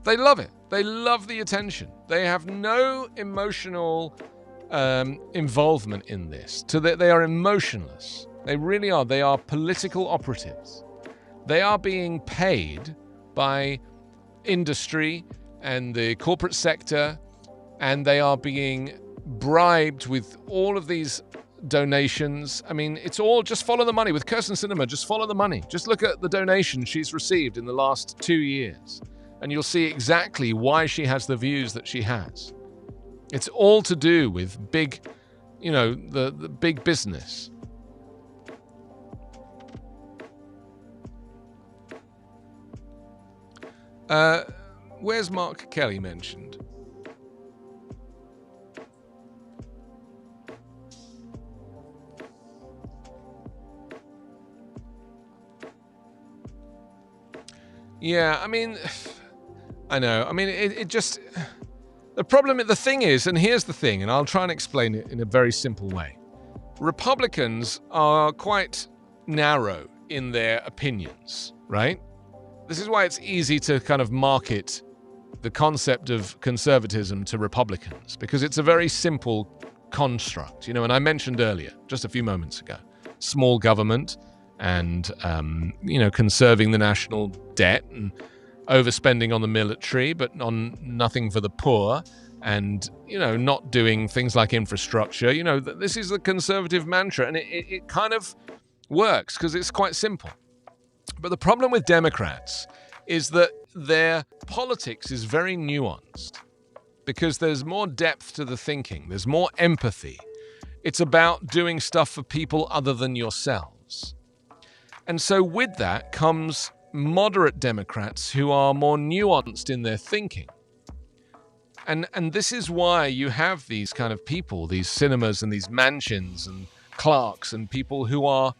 They love it. They love the attention. They have no emotional involvement in this. They are emotionless. They really are. They are political operatives. They are being paid by industry and the corporate sector, and they are being bribed with all of these donations. I mean, it's all just follow the money. With Kirsten Sinema, just follow the money. Just look at the donations she's received in the last 2 years. And you'll see exactly why she has the views that she has. It's all to do with big, you know, the big business. Where's Mark Kelly mentioned? Yeah, I mean, I know. I mean, it just... The thing is, and here's the thing, and I'll try and explain it in a very simple way. Republicans are quite narrow in their opinions, right? This is why it's easy to kind of market the concept of conservatism to Republicans, because it's a very simple construct, you know, and I mentioned earlier, just a few moments ago, small government and, you know, conserving the national debt and overspending on the military, but on nothing for the poor, and, you know, not doing things like infrastructure. You know, this is the conservative mantra, and it kind of works because it's quite simple. But the problem with Democrats is that their politics is very nuanced because there's more depth to the thinking. There's more empathy. It's about doing stuff for people other than yourselves. And so with that comes moderate Democrats who are more nuanced in their thinking. And this is why you have these kind of people, these cinemas and these mansions and clerks and people who are,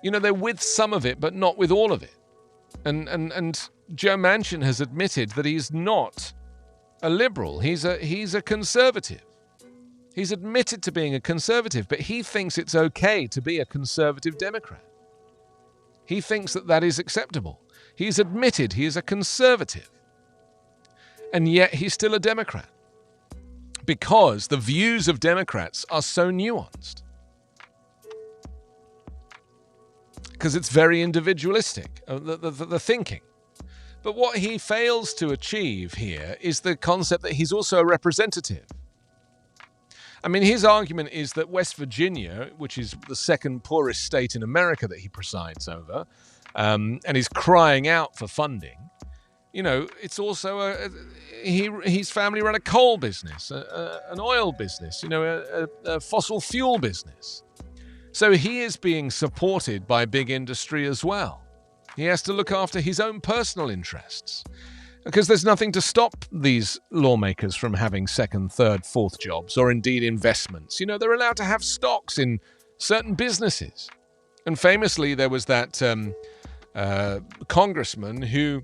they're with some of it, but not with all of it. And Joe Manchin has admitted that he's not a liberal. He's a conservative. He's admitted to being a conservative, but he thinks it's okay to be a conservative Democrat. He thinks that is acceptable. He's admitted he is a conservative. And yet he's still a Democrat. Because the views of Democrats are so nuanced. Because it's very individualistic, the thinking. But what he fails to achieve here is the concept that he's also a representative. I mean, his argument is that West Virginia, which is the second poorest state in America that he presides over, and is crying out for funding, it's also his family run a coal business, an oil business, a fossil fuel business. So he is being supported by big industry as well. He has to look after his own personal interests because there's nothing to stop these lawmakers from having second, third, fourth jobs or indeed investments. They're allowed to have stocks in certain businesses. And famously, there was that congressman who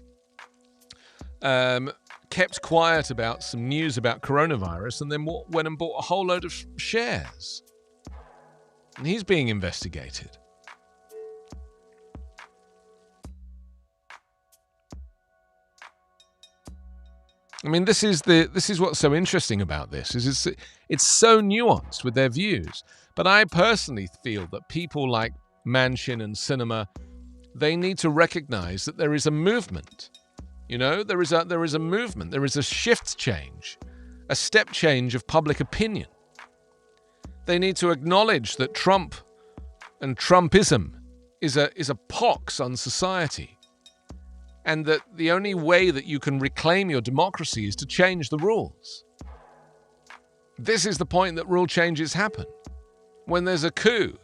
kept quiet about some news about coronavirus and then went and bought a whole load of shares. And he's being investigated. I mean, this is what's so interesting about this is it's so nuanced with their views. But I personally feel that people like Manchin and Sinema, they need to recognize that there is a movement. There is a movement. There is a shift change, a step change of public opinion. They need to acknowledge that Trump and Trumpism is a pox on society, and that the only way that you can reclaim your democracy is to change the rules. This is the point that rule changes happen. When there's a coup,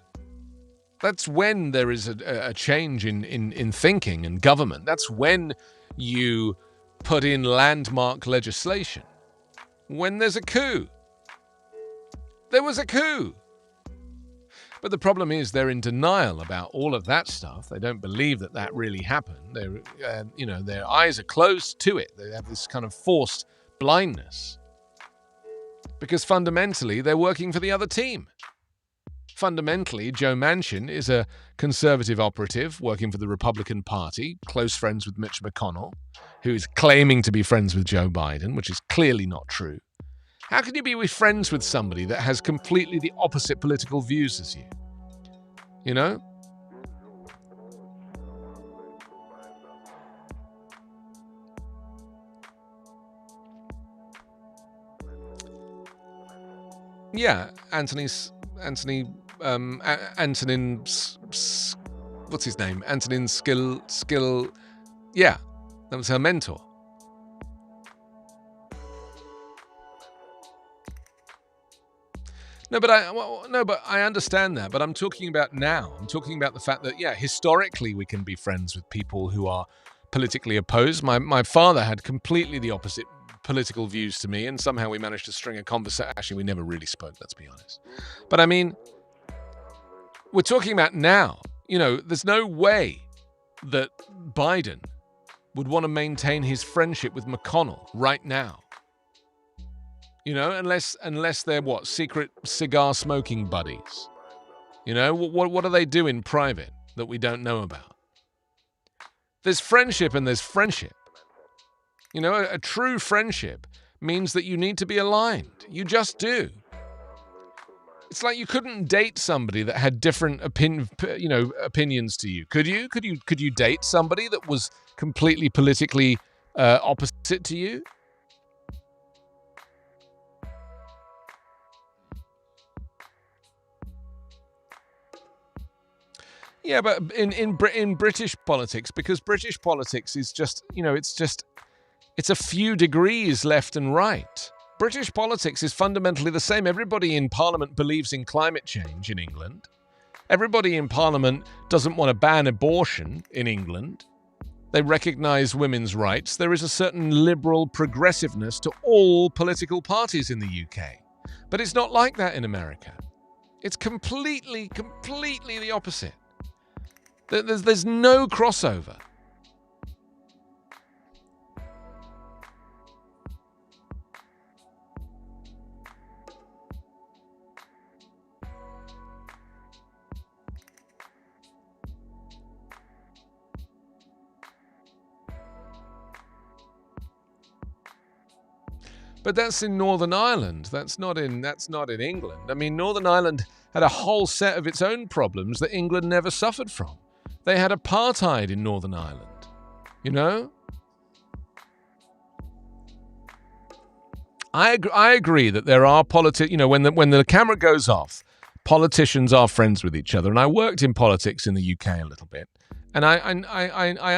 that's when there is a change in thinking and government. That's when you put in landmark legislation. When there's a coup. There was a coup. But the problem is they're in denial about all of that stuff. They don't believe that really happened. Their eyes are closed to it. They have this kind of forced blindness. Because fundamentally, they're working for the other team. Fundamentally, Joe Manchin is a conservative operative working for the Republican Party, close friends with Mitch McConnell, who is claiming to be friends with Joe Biden, which is clearly not true. How can you be friends with somebody that has completely the opposite political views as you? Yeah, Antonin, what's his name? Antonin Skill. Yeah, that was her mentor. No, but I understand that. But I'm talking about now. I'm talking about the fact that, historically we can be friends with people who are politically opposed. My father had completely the opposite political views to me, and somehow we managed to string a conversation. Actually, we never really spoke, let's be honest. But I mean, we're talking about now. There's no way that Biden would want to maintain his friendship with McConnell right now. Unless they're secret cigar smoking buddies. What do they do in private that we don't know about? There's friendship and there's friendship. A true friendship means that you need to be aligned. You just do. It's like you couldn't date somebody that had different opinions to you. Could you? Could you date somebody that was completely politically opposite to you? Yeah, but in British politics, because British politics is just, it's a few degrees left and right. British politics is fundamentally the same. Everybody in Parliament believes in climate change in England. Everybody in Parliament doesn't want to ban abortion in England. They recognise women's rights. There is a certain liberal progressiveness to all political parties in the UK. But it's not like that in America. It's completely the opposite. There's no crossover. But that's in Northern Ireland. That's not in England. I mean, Northern Ireland had a whole set of its own problems that England never suffered from. They had apartheid in Northern Ireland. You know? I agree that there are politics. You know, when the camera goes off, politicians are friends with each other. And I worked in politics in the UK a little bit, and I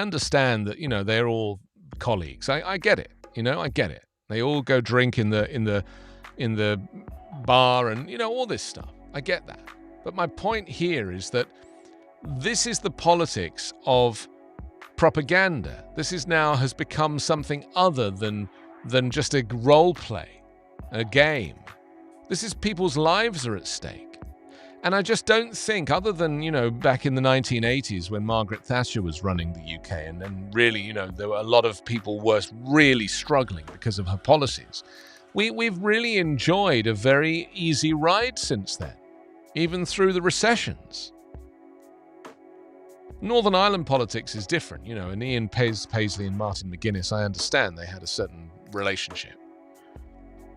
understand that, you know, they're all colleagues. I get it. You know, I get it. They all go drink in the bar and, you know, all this stuff. I get that. But my point here is that this is the politics of propaganda. This has become something other than just a role play, a game. This is people's lives are at stake. And I just don't think, other than, you know, back in the 1980s when Margaret Thatcher was running the UK, and then really, you know, there were a lot of people were really struggling because of her policies. We've really enjoyed a very easy ride since then, even through the recessions. Northern Ireland politics is different, you know, and Ian Paisley and Martin McGuinness, I understand they had a certain relationship,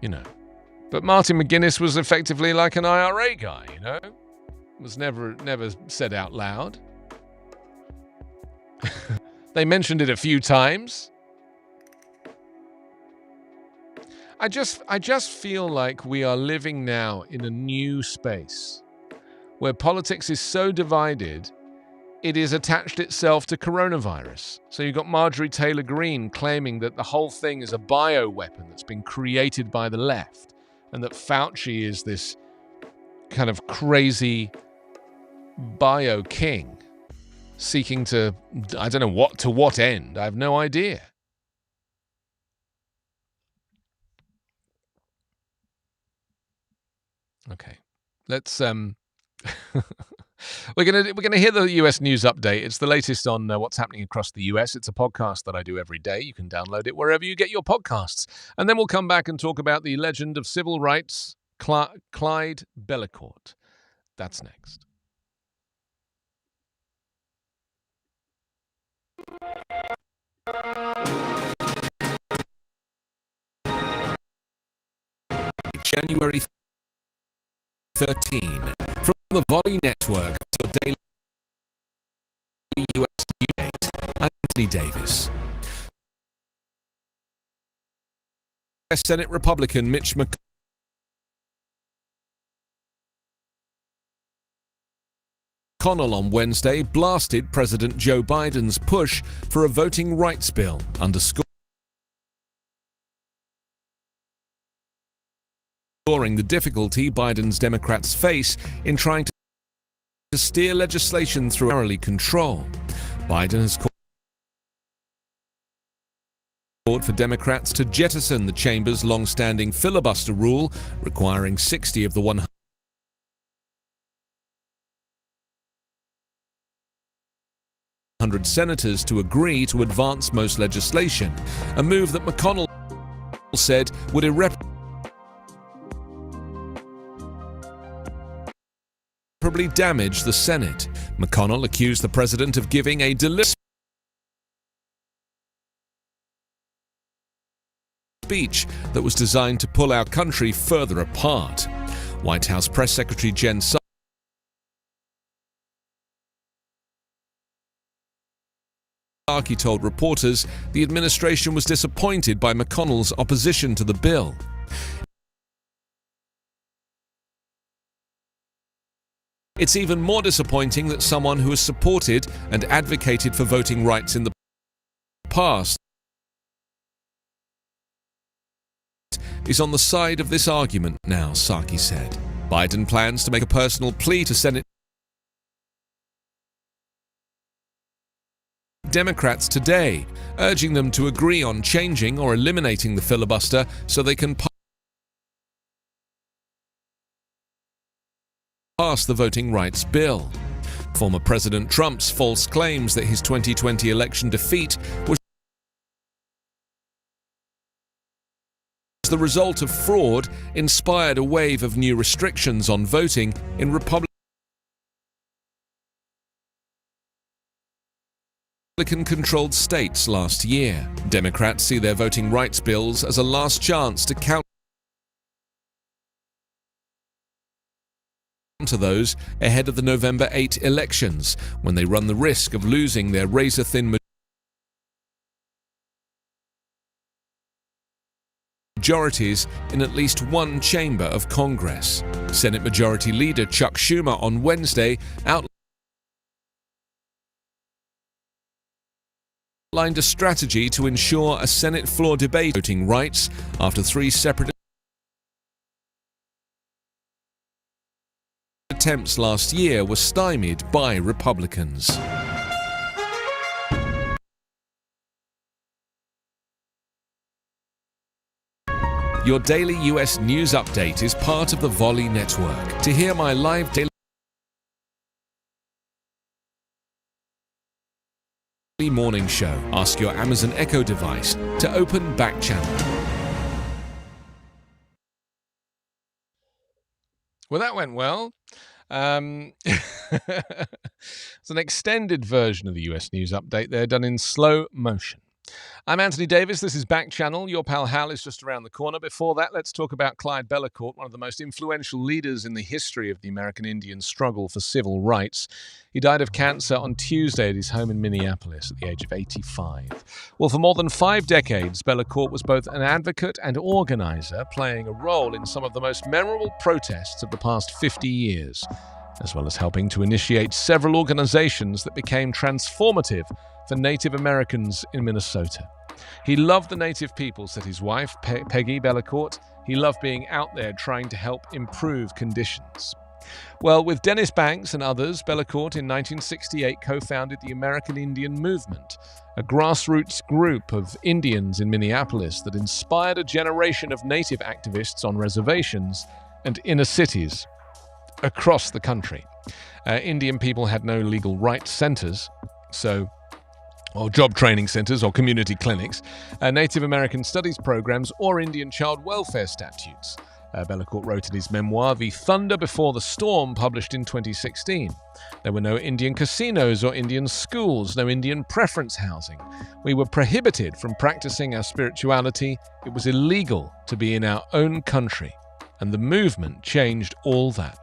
you know. But Martin McGuinness was effectively like an IRA guy, you know? Was never said out loud. They mentioned it a few times. I just feel like we are living now in a new space where politics is so divided, it has attached itself to coronavirus. So you've got Marjorie Taylor Greene claiming that the whole thing is a bioweapon that's been created by the left, and that Fauci is this kind of crazy bio king seeking to, I don't know to what end. I have no idea. Okay. Let's we're gonna hear the US news update. It's the latest on what's happening across the US. It's a podcast that I do every day. You can download it wherever you get your podcasts. And then we'll come back and talk about the legend of civil rights, Clyde Bellacort. That's next. January 13 from the Volley Network to Daily US News. Anthony Davis. Senate Republican Mitch Mcconnell on Wednesday blasted President Joe Biden's push for a voting rights bill, underscoring the difficulty Biden's Democrats face in trying to steer legislation through narrowly control. Biden has called for Democrats to jettison the chamber's long-standing filibuster rule, requiring 60 of the 100 senators to agree to advance most legislation, a move that McConnell said would irreparably damage the Senate. McConnell accused the president of giving a deliberate speech that was designed to pull our country further apart. White House Press Secretary Jen Psaki told reporters the administration was disappointed by McConnell's opposition to the bill. It's even more disappointing that someone who has supported and advocated for voting rights in the past is on the side of this argument now, Psaki said. Biden plans to make a personal plea to Senate Democrats today, urging them to agree on changing or eliminating the filibuster so they can pass the voting rights bill. Former President Trump's false claims that his 2020 election defeat was the result of fraud inspired a wave of new restrictions on voting in Republican-controlled states last year. Democrats see their voting rights bills as a last chance to counter those ahead of the November 8 elections, when they run the risk of losing their razor-thin majorities in at least one chamber of Congress. Senate Majority Leader Chuck Schumer on Wednesday outlined a strategy to ensure a Senate floor debate on voting rights after 3 separate attempts last year were stymied by Republicans. Your daily US news update is part of the Volley Network. To hear my live daily morning show, ask your Amazon Echo device to open Backchannel. Well, that went well. It's an extended version of the US News Update there, done in slow motion. I'm Anthony Davis. This is Backchannel. Your Pal Hal is just around the corner. Before that, let's talk about Clyde Bellacort, one of the most influential leaders in the history of the American Indian struggle for civil rights. He died of cancer on Tuesday at his home in Minneapolis at the age of 85. Well, for more than 5 decades, Bellacort was both an advocate and organizer, playing a role in some of the most memorable protests of the past 50 years, as well as helping to initiate several organizations that became transformative for Native Americans in Minnesota. He loved the Native people, said his wife, Peggy Bellacort. He loved being out there trying to help improve conditions. Well, with Dennis Banks and others, Bellacort in 1968 co-founded the American Indian Movement, a grassroots group of Indians in Minneapolis that inspired a generation of Native activists on reservations and inner cities across the country. Indian people had no legal rights centers, or job training centers or community clinics, Native American studies programs, or Indian child welfare statutes. Bellacort wrote in his memoir, The Thunder Before the Storm, published in 2016. There were no Indian casinos or Indian schools, no Indian preference housing. We were prohibited from practicing our spirituality. It was illegal to be in our own country. And the movement changed all that.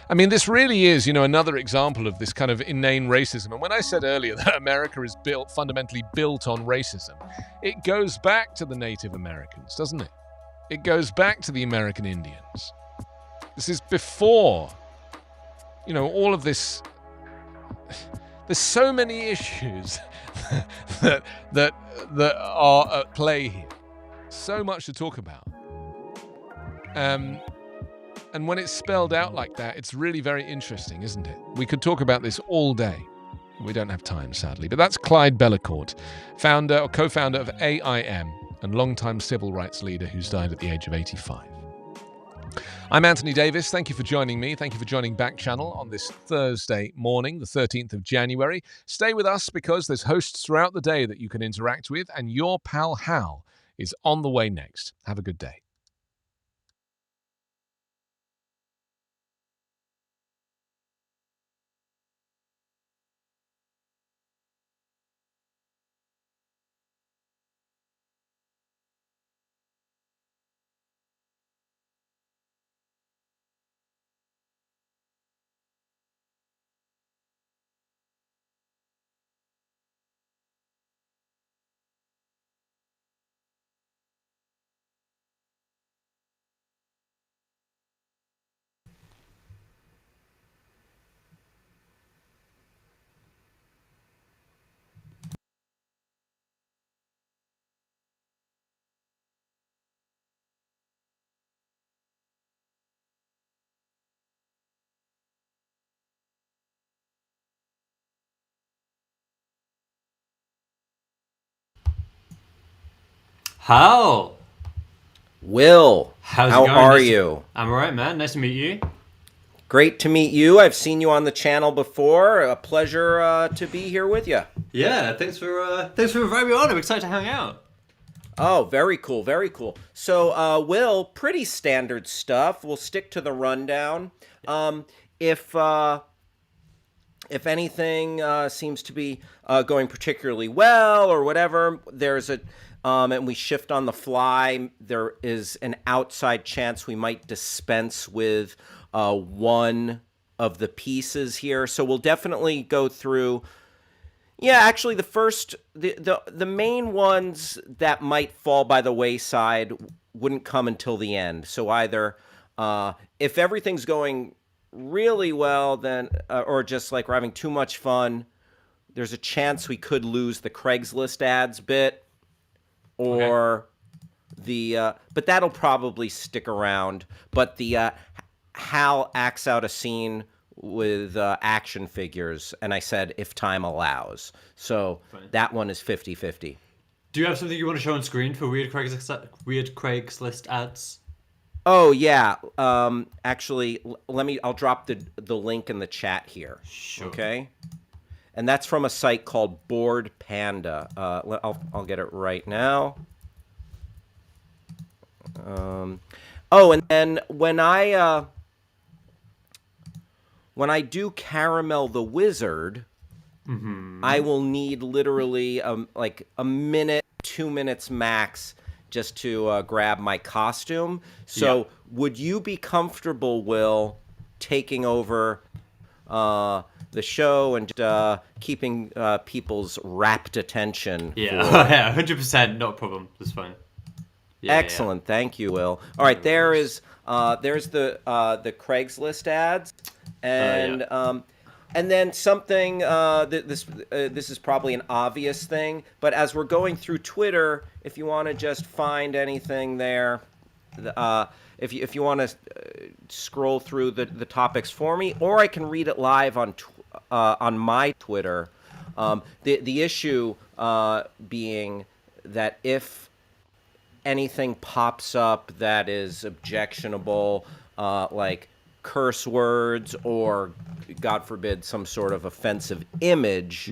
I mean, this really is, another example of this kind of inane racism. And when I said earlier that America is fundamentally built on racism, it goes back to the Native Americans, doesn't it? It goes back to the American Indians. This is before, all of this. There's so many issues that are at play here. So much to talk about. And when it's spelled out like that, it's really very interesting, isn't it? We could talk about this all day. We don't have time, sadly. But that's Clyde Bellacort, founder or co-founder of AIM and longtime civil rights leader who's died at the age of 85. I'm Anthony Davis. Thank you for joining me. Thank you for joining Backchannel on this Thursday morning, the 13th of January. Stay with us because there's hosts throughout the day that you can interact with, and your Pal Hal is on the way next. Have a good day. Hal! Will, How's it how going? are you? I'm alright, man. Nice to meet you. Great to meet you. I've seen you on the channel before. A pleasure to be here with you. Yeah, thanks for inviting me on. I'm excited to hang out. Oh, very cool, very cool. So, Will, pretty standard stuff. We'll stick to the rundown. If anything seems to be going particularly well or whatever, there's a and we shift on the fly, there is an outside chance we might dispense with one of the pieces here. So we'll definitely go through. Yeah, actually, the main ones that might fall by the wayside wouldn't come until the end. So either if everything's going really well, then or just like we're having too much fun, there's a chance we could lose the Craigslist ads bit, or but that'll probably stick around. But the Hal acts out a scene with action figures, and I said if time allows. So that one is 50-50. Do you have something you want to show on screen for weird Craigslist ads? Oh yeah. Actually, I'll drop the link in the chat here. Sure. Okay. And that's from a site called Bored Panda. I'll get it right now. Oh, and then when I do Caramel the Wizard, I will need literally like a minute, 2 minutes max just to grab my costume. So would you be comfortable, Will, taking over the show and keeping people's rapt attention? Yeah, 100%, not a problem. That's fine. Yeah, excellent, thank you, Will. All right, there's the Craigslist ads, and and then something. This is probably an obvious thing, but as we're going through Twitter, if you want to just find anything there, if you want to scroll through the topics for me, or I can read it live on my Twitter. The issue being that if anything pops up that is objectionable, like curse words or, God forbid, some sort of offensive image,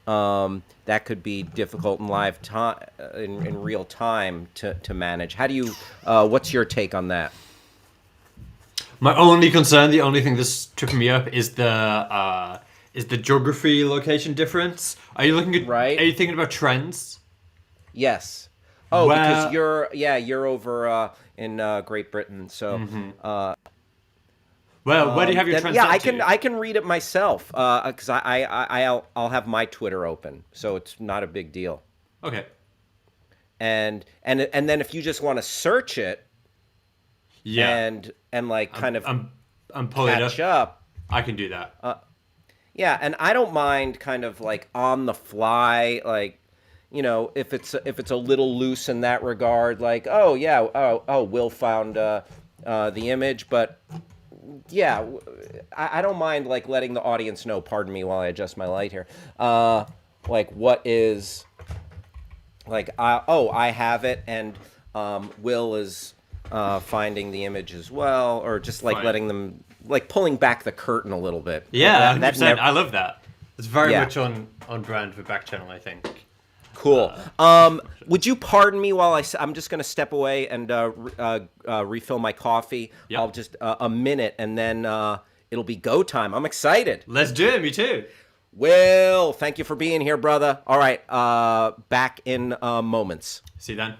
that could be difficult in live time, in real time to manage. How do you? What's your take on that? My only concern, the only thing that's tripping me up, is the geography location difference. Are you looking at? Right. Are you thinking about trends? Yes. Oh, because you're over in Great Britain, so. Well, where do you have your trends? Yeah, I can read it myself because I'll have my Twitter open, so it's not a big deal. Okay. And then if you just want to search it, and like kind of I'm pulling catch up, I can do that. Yeah, and I don't mind kind of like on the fly, like. You know, if it's a little loose in that regard, like, Will found the image, but yeah, I don't mind like letting the audience know. Pardon me while I adjust my light here. Like, what is like? I have it, and Will is finding the image as well, or just like letting them like pulling back the curtain a little bit. Yeah, 100%. I love that. It's very much on brand for Backchannel, I think. Cool. Would you pardon me while I'm just going to step away and refill my coffee? Yep. I'll just a minute, and then it'll be go time. I'm excited. Let's do it. Me too. Will, thank you for being here, brother. All right, back in moments. See you then.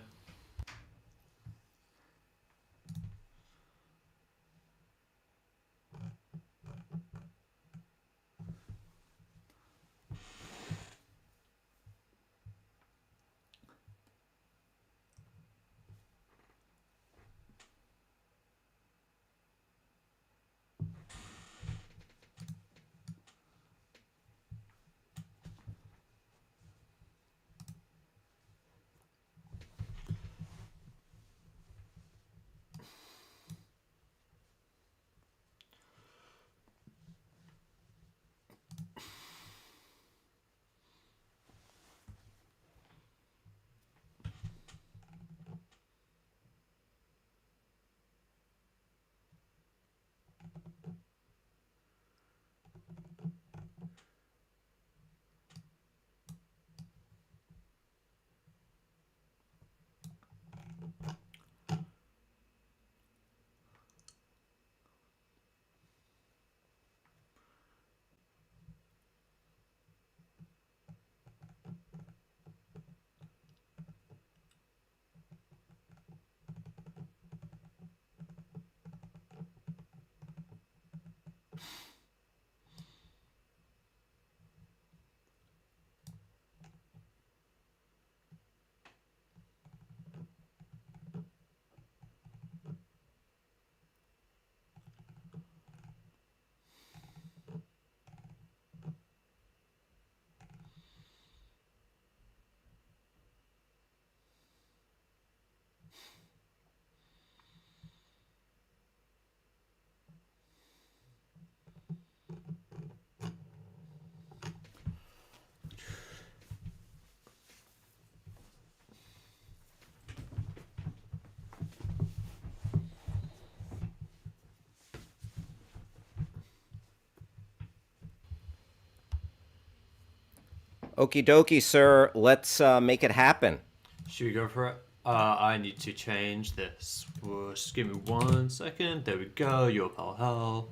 Okie dokie, sir. Let's make it happen. Should we go for it? I need to change this. Just give me 1 second. There we go. Your Pal Hal.